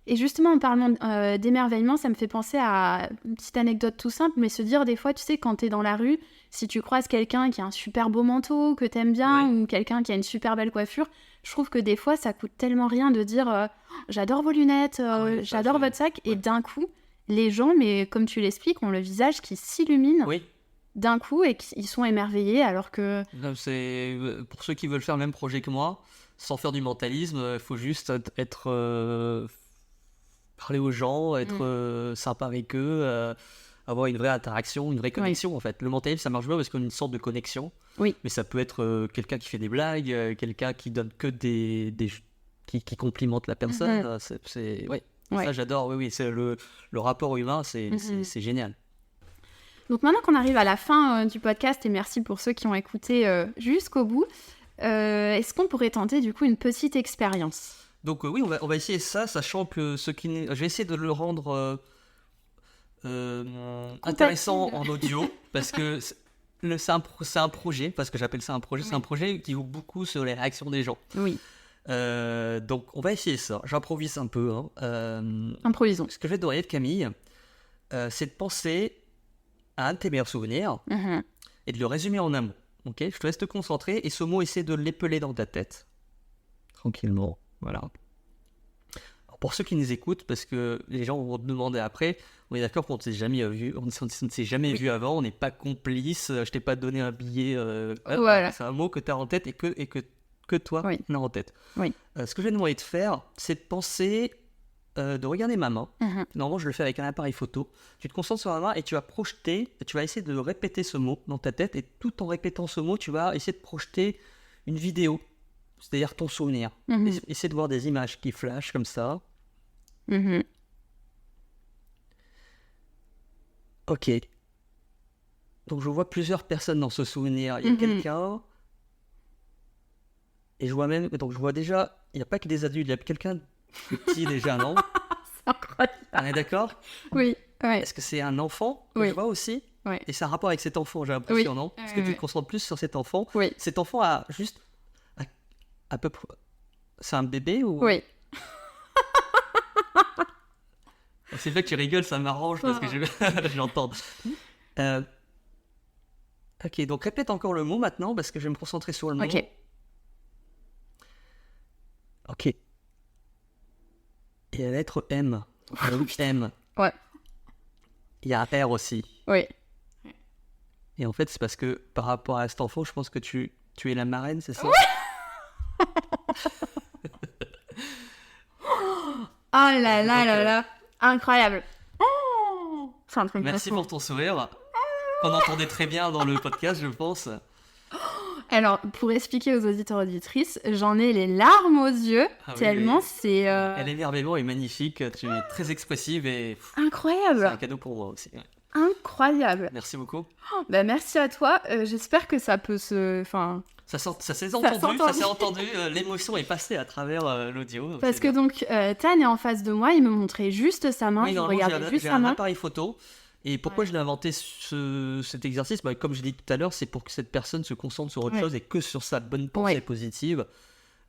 Et justement, en parlant d'émerveillement, ça me fait penser à une petite anecdote tout simple, mais se dire des fois, tu sais, quand t'es dans la rue, si tu croises quelqu'un qui a un super beau manteau, que t'aimes bien, ou quelqu'un qui a une super belle coiffure, je trouve que des fois, ça coûte tellement rien de dire j'adore vos lunettes, j'adore votre sac, et d'un coup, les gens, mais comme tu l'expliques, ont le visage qui s'illumine d'un coup et qu'ils sont émerveillés alors que... C'est, pour ceux qui veulent faire le même projet que moi, sans faire du mentalisme, il faut juste être... parler aux gens, être sympa avec eux, avoir une vraie interaction, une vraie connexion en fait. Le mentalisme ça marche bien parce qu'on a une sorte de connexion, mais ça peut être quelqu'un qui fait des blagues, quelqu'un qui donne que qui complimente la personne. Ça j'adore, c'est le rapport humain, c'est génial. Donc maintenant qu'on arrive à la fin du podcast, et merci pour ceux qui ont écouté jusqu'au bout, est-ce qu'on pourrait tenter du coup une petite expérience ? Donc oui, on va essayer ça, sachant que je vais essayer de le rendre intéressant en audio, parce que c'est un projet, parce que j'appelle ça un projet, c'est un projet qui joue beaucoup sur les réactions des gens. Oui. Donc on va essayer ça, j'improvise un peu. Improvisons. Ce que je vais te demander de Camille, c'est de penser à un de tes meilleurs souvenirs et de le résumer en un mot. Ok, je te laisse te concentrer et ce mot, essaie de l'épeler dans ta tête. Tranquillement. Voilà. Alors pour ceux qui nous écoutent, parce que les gens vont te demander après, on est d'accord qu'on ne s'est jamais vu, on ne s'est jamais vu avant, on n'est pas complices, je t'ai pas donné un billet. Voilà. C'est un mot que tu as en tête et que toi, tu as en tête. Oui. Ce que je vais te demander de faire, c'est de penser, de regarder ma main. Normalement, je le fais avec un appareil photo. Tu te concentres sur ma main et tu vas projeter, tu vas essayer de répéter ce mot dans ta tête et tout en répétant ce mot, tu vas essayer de projeter une vidéo. C'est-à-dire ton souvenir. Essaie de voir des images qui flashent comme ça. Ok. Donc je vois plusieurs personnes dans ce souvenir. Il y a quelqu'un... Et je vois déjà... Il n'y a pas que des adultes, il y a quelqu'un de petit déjà, non? C'est incroyable. On est d'accord? Oui. Est-ce que c'est un enfant que je vois aussi? Et c'est un rapport avec cet enfant, j'ai l'impression, non? Est-ce que tu te concentres plus sur cet enfant? Cet enfant a juste... à peu près... C'est un bébé ou... Oui. C'est vrai que tu rigoles, ça m'arrange parce que je l'entends. Ok, donc répète encore le mot maintenant parce que je vais me concentrer sur le mot. Ok. Et la lettre M. M. Ouais. Il y a un R aussi. Oui. Et en fait, c'est parce que par rapport à cet enfant, je pense que tu es la marraine, c'est ça? Oh là là là là, incroyable. C'est un truc. Merci pour ton sourire, qu'on entendait très bien dans le podcast, je pense. Alors, pour expliquer aux auditeurs et auditrices, j'en ai les larmes aux yeux, tellement c'est... L'émerveillement est magnifique, tu es très expressive et... Incroyable. C'est un cadeau pour moi aussi. Incroyable. Merci beaucoup. Merci à toi, j'espère que ça peut se... Ça s'est entendu, l'émotion est passée à travers l'audio. Parce que donc, Tan est en face de moi, il me montrait juste sa main, je regardais juste sa main. J'ai un appareil photo, et pourquoi je l'ai inventé cet exercice, comme je l'ai dit tout à l'heure, c'est pour que cette personne se concentre sur autre chose et que sur sa bonne pensée positive.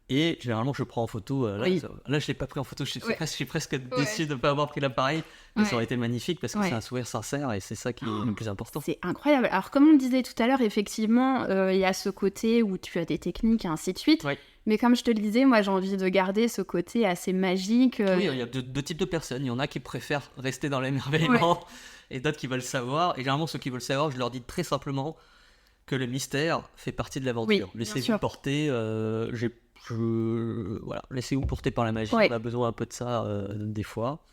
Et généralement, je prends en photo. Là, je ne l'ai pas pris en photo. Je suis presque déçu de ne pas avoir pris l'appareil. Mais ça aurait été magnifique parce que c'est un sourire sincère et c'est ça qui est le plus important. C'est incroyable. Alors, comme on le disait tout à l'heure, effectivement, il y a ce côté où tu as des techniques et ainsi de suite. Mais comme je te le disais, moi, j'ai envie de garder ce côté assez magique. Oui, il y a deux types de personnes. Il y en a qui préfèrent rester dans l'émerveillement et d'autres qui veulent savoir. Et généralement, ceux qui veulent savoir, je leur dis très simplement que le mystère fait partie de l'aventure. Laissez-vous porter. Voilà, laissez-vous porter par la magie, on a besoin un peu de ça des fois.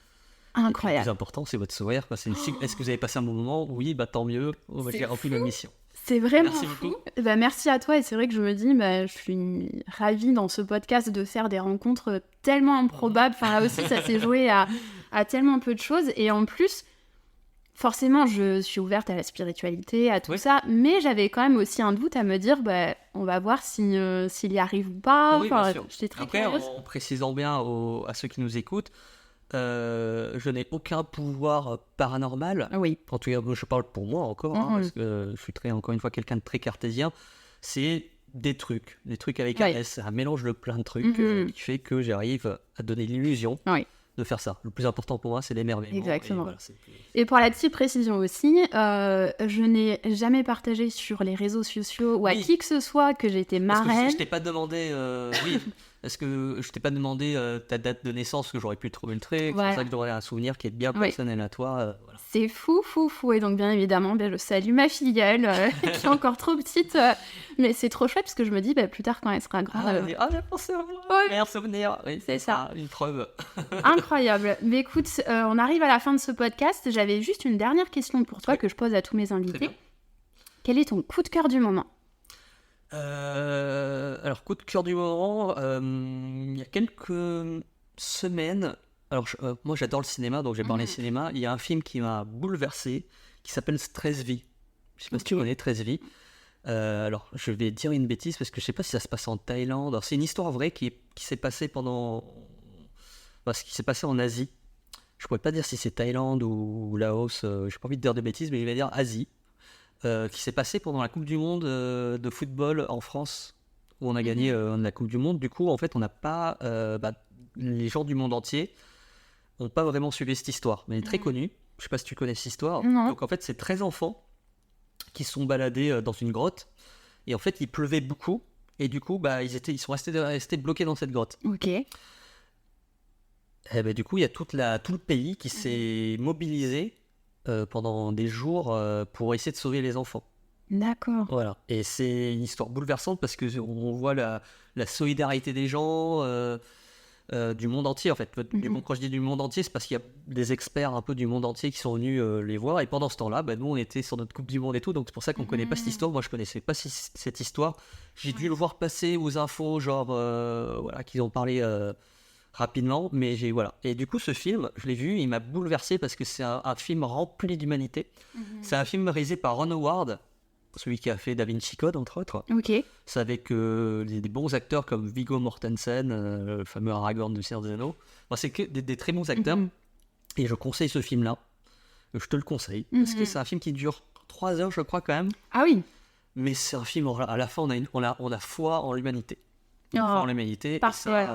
Incroyable. Le plus important, c'est votre sourire. Est-ce que vous avez passé un bon moment? Oui, tant mieux, j'ai rempli ma mission. C'est vraiment merci fou. Beaucoup. Merci à toi, et c'est vrai que je me dis, je suis ravie dans ce podcast de faire des rencontres tellement improbables. Là aussi, ça s'est joué à tellement peu de choses, et en plus... Forcément, je suis ouverte à la spiritualité, à tout ça, mais j'avais quand même aussi un doute à me dire, on va voir s'il y arrive ou pas. Oui, bien sûr. J'étais très Après, curieuse. en précisant bien à ceux qui nous écoutent, je n'ai aucun pouvoir paranormal. Oui. En tout cas, je parle pour moi encore, parce que je suis encore une fois quelqu'un de très cartésien. C'est des trucs avec un S, un mélange de plein de trucs qui fait que j'arrive à donner l'illusion de faire ça. Le plus important pour moi, c'est l'émerveillement. Exactement. Et pour la petite précision aussi, je n'ai jamais partagé sur les réseaux sociaux ou à qui que ce soit que j'étais marraine. Parce que je t'ai pas demandé, est-ce que je t'ai pas demandé ta date de naissance, que j'aurais pu trouver le truc. C'est pour ça que j'aurais un souvenir qui est bien personnel à toi. Voilà. C'est fou. Et donc, bien évidemment, je salue ma filleule, qui est encore trop petite. Mais c'est trop chouette, parce que je me dis, plus tard, quand elle sera grande... j'ai pensé à moi. Meilleur souvenir. Oui, c'est ça. Une preuve. Incroyable. Mais écoute, on arrive à la fin de ce podcast. J'avais juste une dernière question pour toi que je pose à tous mes invités. Quel est ton coup de cœur du moment ? Alors, coup de cœur du moment, il y a quelques semaines... Alors, moi, j'adore le cinéma, donc j'ai parlé cinéma. Il y a un film qui m'a bouleversé, qui s'appelle 13 vies. Je sais pas si tu connais 13 vies. Alors, je vais dire une bêtise, parce que je sais pas si ça se passe en Thaïlande. Alors, c'est une histoire vraie qui s'est passée ce qui s'est passé en Asie. Je pourrais pas dire si c'est Thaïlande ou Laos, j'ai pas envie de dire de bêtises, mais je vais dire Asie. Qui s'est passé pendant la Coupe du Monde de football en France, où on a gagné la Coupe du Monde. Du coup, en fait, on n'a pas... les gens du monde entier n'ont pas vraiment suivi cette histoire, mais elle est très connue. Je sais pas si tu connais cette histoire. Non. Donc en fait, c'est 13 enfants qui sont baladés dans une grotte, et en fait, il pleuvait beaucoup, et du coup, ils sont restés bloqués dans cette grotte. Ok. Et du coup, il y a tout le pays qui s'est mobilisé pendant des jours pour essayer de sauver les enfants. D'accord. Voilà. Et c'est une histoire bouleversante, parce qu'on voit la solidarité des gens, du monde entier, en fait. Quand je dis du monde entier, c'est parce qu'il y a des experts un peu du monde entier qui sont venus les voir. Et pendant ce temps-là, nous, on était sur notre Coupe du Monde et tout. Donc, c'est pour ça qu'on ne connaît pas cette histoire. Moi, je ne connaissais pas cette histoire. J'ai dû le voir passer aux infos, qu'ils ont parlé rapidement. Mais voilà. Et du coup, ce film, je l'ai vu, il m'a bouleversé, parce que c'est un film rempli d'humanité. C'est un film réalisé par Ron Howard, celui qui a fait Da Vinci Code, entre autres. Ok. C'est avec des bons acteurs comme Viggo Mortensen, le fameux Aragorn de Seigneur des Anneaux. C'est que des très bons acteurs. Et je conseille ce film-là. Je te le conseille. Parce que c'est un film qui dure 3 heures, je crois, quand même. Ah oui. Mais c'est un film, à la fin, on a foi en l'humanité. Foi en l'humanité. Parfait.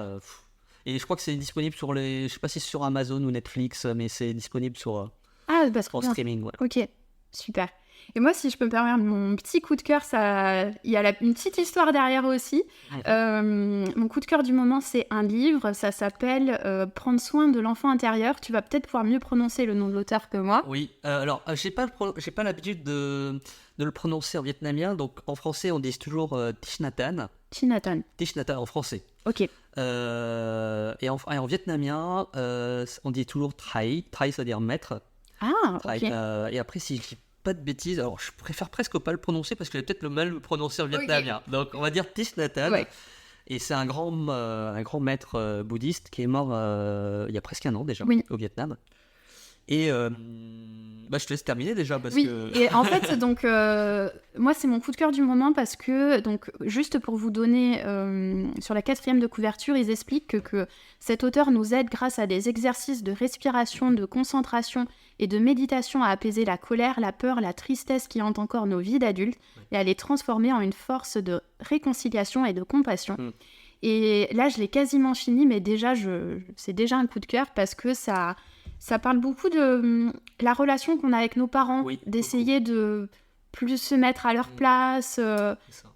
Et je crois que c'est disponible sur je sais pas si c'est sur Amazon ou Netflix, mais c'est disponible en streaming. Ouais. Ok, super. Et moi, si je peux me permettre, mon petit coup de cœur, il y a une petite histoire derrière aussi. Mon coup de cœur du moment, c'est un livre. Ça s'appelle « Prendre soin de l'enfant intérieur ». Tu vas peut-être pouvoir mieux prononcer le nom de l'auteur que moi. Oui, alors, j'ai pas l'habitude de le prononcer en vietnamien. Donc, en français, on dit toujours Thich Nhat Hanh. Thich Nhat Hanh. Thich Nhat Hanh, en français. Ok. Et en vietnamien, on dit toujours Thai. Thai, ça veut dire maître. Ah, Thai. ok. Et après, si je dis pas de bêtises, alors je préfère presque pas le prononcer, parce que j'ai peut-être le mal le prononcer en vietnamien. Okay. Donc on va dire Thich Nhat Hanh. Ouais. Et c'est un grand maître bouddhiste qui est mort il y a presque 1 an déjà, au Vietnam. Et je te laisse terminer déjà, parce que... Et en fait, donc, moi, c'est mon coup de cœur du moment, parce que, donc, juste pour vous donner, sur la 4e de couverture, ils expliquent que cet auteur nous aide grâce à des exercices de respiration, de concentration et de méditation à apaiser la colère, la peur, la tristesse qui hantent encore nos vies d'adultes, et à les transformer en une force de réconciliation et de compassion. Et là, je l'ai quasiment fini, mais déjà, c'est déjà un coup de cœur, parce que ça parle beaucoup de la relation qu'on a avec nos parents, d'essayer de plus se mettre à leur place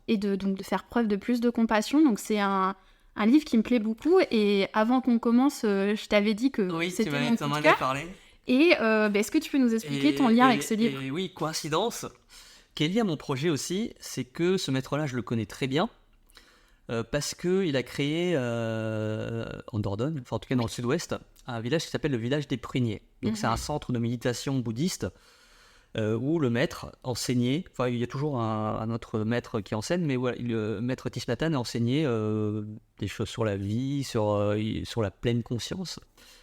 et donc de faire preuve de plus de compassion. Donc c'est un livre qui me plaît beaucoup, et avant qu'on commence, je t'avais dit que c'était mon coup de cœur. Parlé. Et est-ce que tu peux nous expliquer ton lien avec ce livre ? Oui, coïncidence. Qui est lié à mon projet aussi, c'est que ce maître-là, je le connais très bien. Parce qu'il a créé en Dordogne, enfin en tout cas dans le sud-ouest, un village qui s'appelle le village des Pruniers. Donc c'est un centre de méditation bouddhiste où le maître enseignait, enfin il y a toujours un autre maître qui enseigne, mais voilà, le maître Thich Nhat Hanh a enseigné des choses sur la vie, sur la pleine conscience.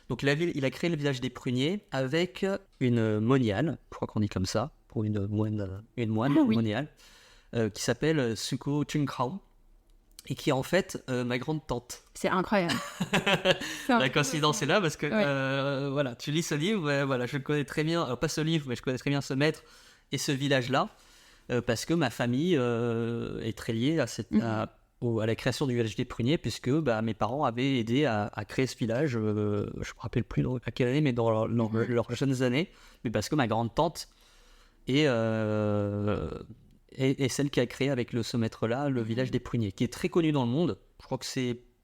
Donc il a créé le village des Pruniers avec une moniale, je crois qu'on dit comme ça, pour une moine moniale, qui s'appelle Suko Chung Krao. et qui est en fait ma grande tante. C'est incroyable. La coïncidence est là parce que voilà, tu lis ce livre, voilà, je connais très bien, alors pas ce livre, mais je connais très bien ce maître et ce village-là, parce que ma famille est très liée à la création du village des Pruniers, puisque mes parents avaient aidé à créer ce village, je ne me rappelle plus à quelle année, mais dans leurs jeunes années, mais parce que ma grande tante est celle qui a créé avec ce maître-là le village des Pruniers, qui est très connu dans le monde. Je crois que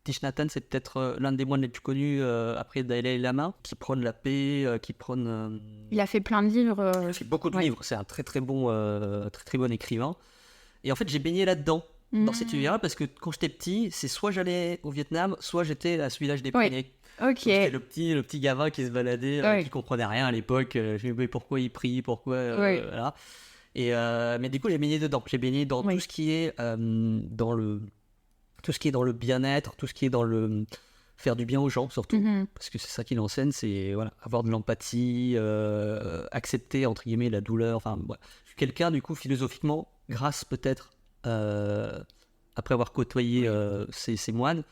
Thich Nhat Hanh, c'est peut-être l'un des moines les plus connus après Dalai Lama, qui prône la paix, qui prône... Il a fait plein de livres. Il a fait beaucoup de livres, c'est un très très bon écrivain. Et en fait, j'ai baigné là-dedans, dans cet univers, parce que quand j'étais petit, c'est soit j'allais au Vietnam, soit j'étais à ce village des Pruniers. Ok. C'était le petit gamin qui se baladait, qui comprenait rien à l'époque. Je me disais pourquoi il prie, pourquoi... voilà. Mais du coup, j'ai baigné dedans. J'ai baigné dans tout ce qui est tout ce qui est dans le bien-être, tout ce qui est dans le faire du bien aux gens surtout, parce que c'est ça qu'il enseigne, c'est avoir de l'empathie, accepter entre guillemets la douleur. Enfin, je suis quelqu'un du coup philosophiquement, grâce peut-être après avoir côtoyé ces moines,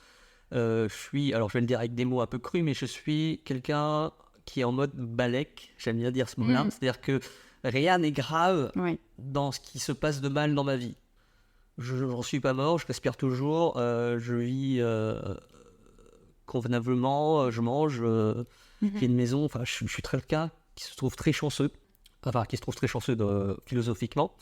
je suis, alors je vais le dire avec des mots un peu crus, mais je suis quelqu'un qui est en mode balèque. J'aime bien dire ce mot-là, c'est-à-dire que rien n'est grave dans ce qui se passe de mal dans ma vie. J'en suis pas mort, je respire toujours, je vis convenablement, je mange, j'ai une maison, enfin je suis très quelqu'un qui se trouve très chanceux, philosophiquement,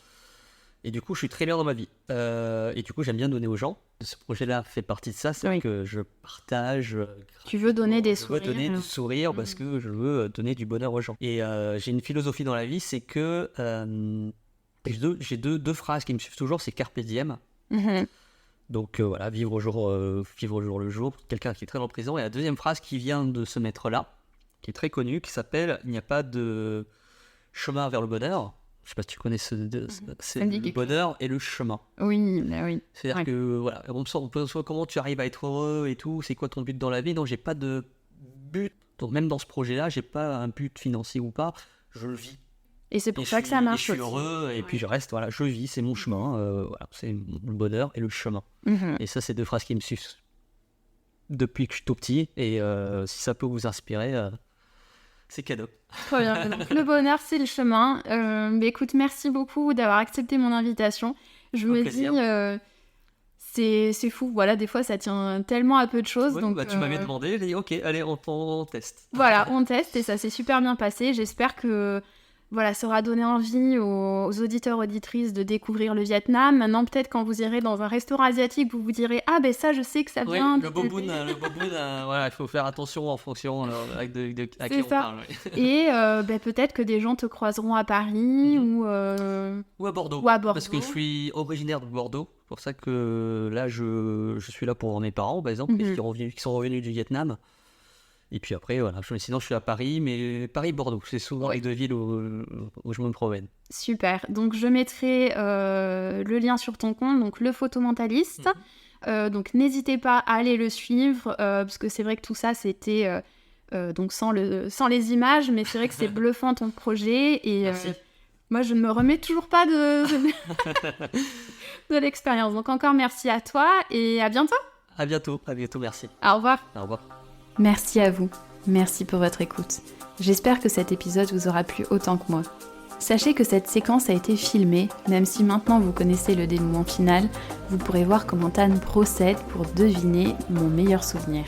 et du coup je suis très bien dans ma vie, et du coup j'aime bien donner aux gens. Ce projet-là fait partie de ça, c'est que je partage. Tu veux donner des sourires. Je veux donner du sourire parce que je veux donner du bonheur aux gens. Et j'ai une philosophie dans la vie, c'est que j'ai deux phrases qui me suivent toujours, c'est Carpe Diem. Donc voilà, vivre au jour le jour, quelqu'un qui est très dans le présent. Et la deuxième phrase qui vient de ce maître-là, qui est très connu, qui s'appelle « Il n'y a pas de chemin vers le bonheur ». Je ne sais pas si tu connais c'est le bonheur et le chemin. Oui, bah oui. C'est-à-dire que voilà, on peut savoir comment tu arrives à être heureux et tout, c'est quoi ton but dans la vie. Non, j'ai pas de but. Donc même dans ce projet-là, j'ai pas un but financier ou pas, je le vis. Et c'est pour ça que ça marche. Je suis heureux et puis je reste, je vis, c'est mon chemin, c'est le bonheur et le chemin. Et ça, c'est deux phrases qui me suivent depuis que je suis tout petit. Et si ça peut vous inspirer, c'est cadeau. Trop bien. Donc, le bonheur, c'est le chemin. Mais écoute, merci beaucoup d'avoir accepté mon invitation. Je me dis, c'est fou. Voilà, des fois, ça tient tellement à peu de choses. Ouais, donc, tu m'avais demandé, j'ai dit ok, allez, on teste. Voilà, on teste et ça s'est super bien passé. J'espère que ça aura donné envie aux auditeurs, auditrices de découvrir le Vietnam. Maintenant, peut-être quand vous irez dans un restaurant asiatique, vous vous direz « Ah, ben ça, je sais que ça vient... » Le boboon, il faut faire attention en fonction à qui on parle. Et peut-être que des gens te croiseront à Paris ou à Bordeaux. Parce que je suis originaire de Bordeaux. C'est pour ça que là, je suis là pour mes parents, par exemple, qui sont revenus du Vietnam. Et puis après, sinon je suis à Paris, mais Paris-Bordeaux, c'est souvent les deux villes où je me promène. Super, donc je mettrai le lien sur ton compte, donc le photomentaliste. Donc n'hésitez pas à aller le suivre, parce que c'est vrai que tout ça c'était donc sans les images, mais c'est vrai que c'est bluffant ton projet. Et moi je ne me remets toujours pas de l'expérience. Donc encore merci à toi et à bientôt. À bientôt, merci. Au revoir. Au revoir. Merci à vous, merci pour votre écoute. J'espère que cet épisode vous aura plu autant que moi. Sachez que cette séquence a été filmée, même si maintenant vous connaissez le dénouement final, vous pourrez voir comment Tan procède pour deviner mon meilleur souvenir.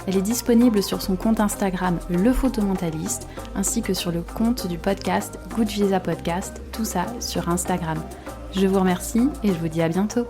Elle est disponible sur son compte Instagram Le Photomentaliste, ainsi que sur le compte du podcast Good Visa Podcast, tout ça sur Instagram. Je vous remercie et je vous dis à bientôt.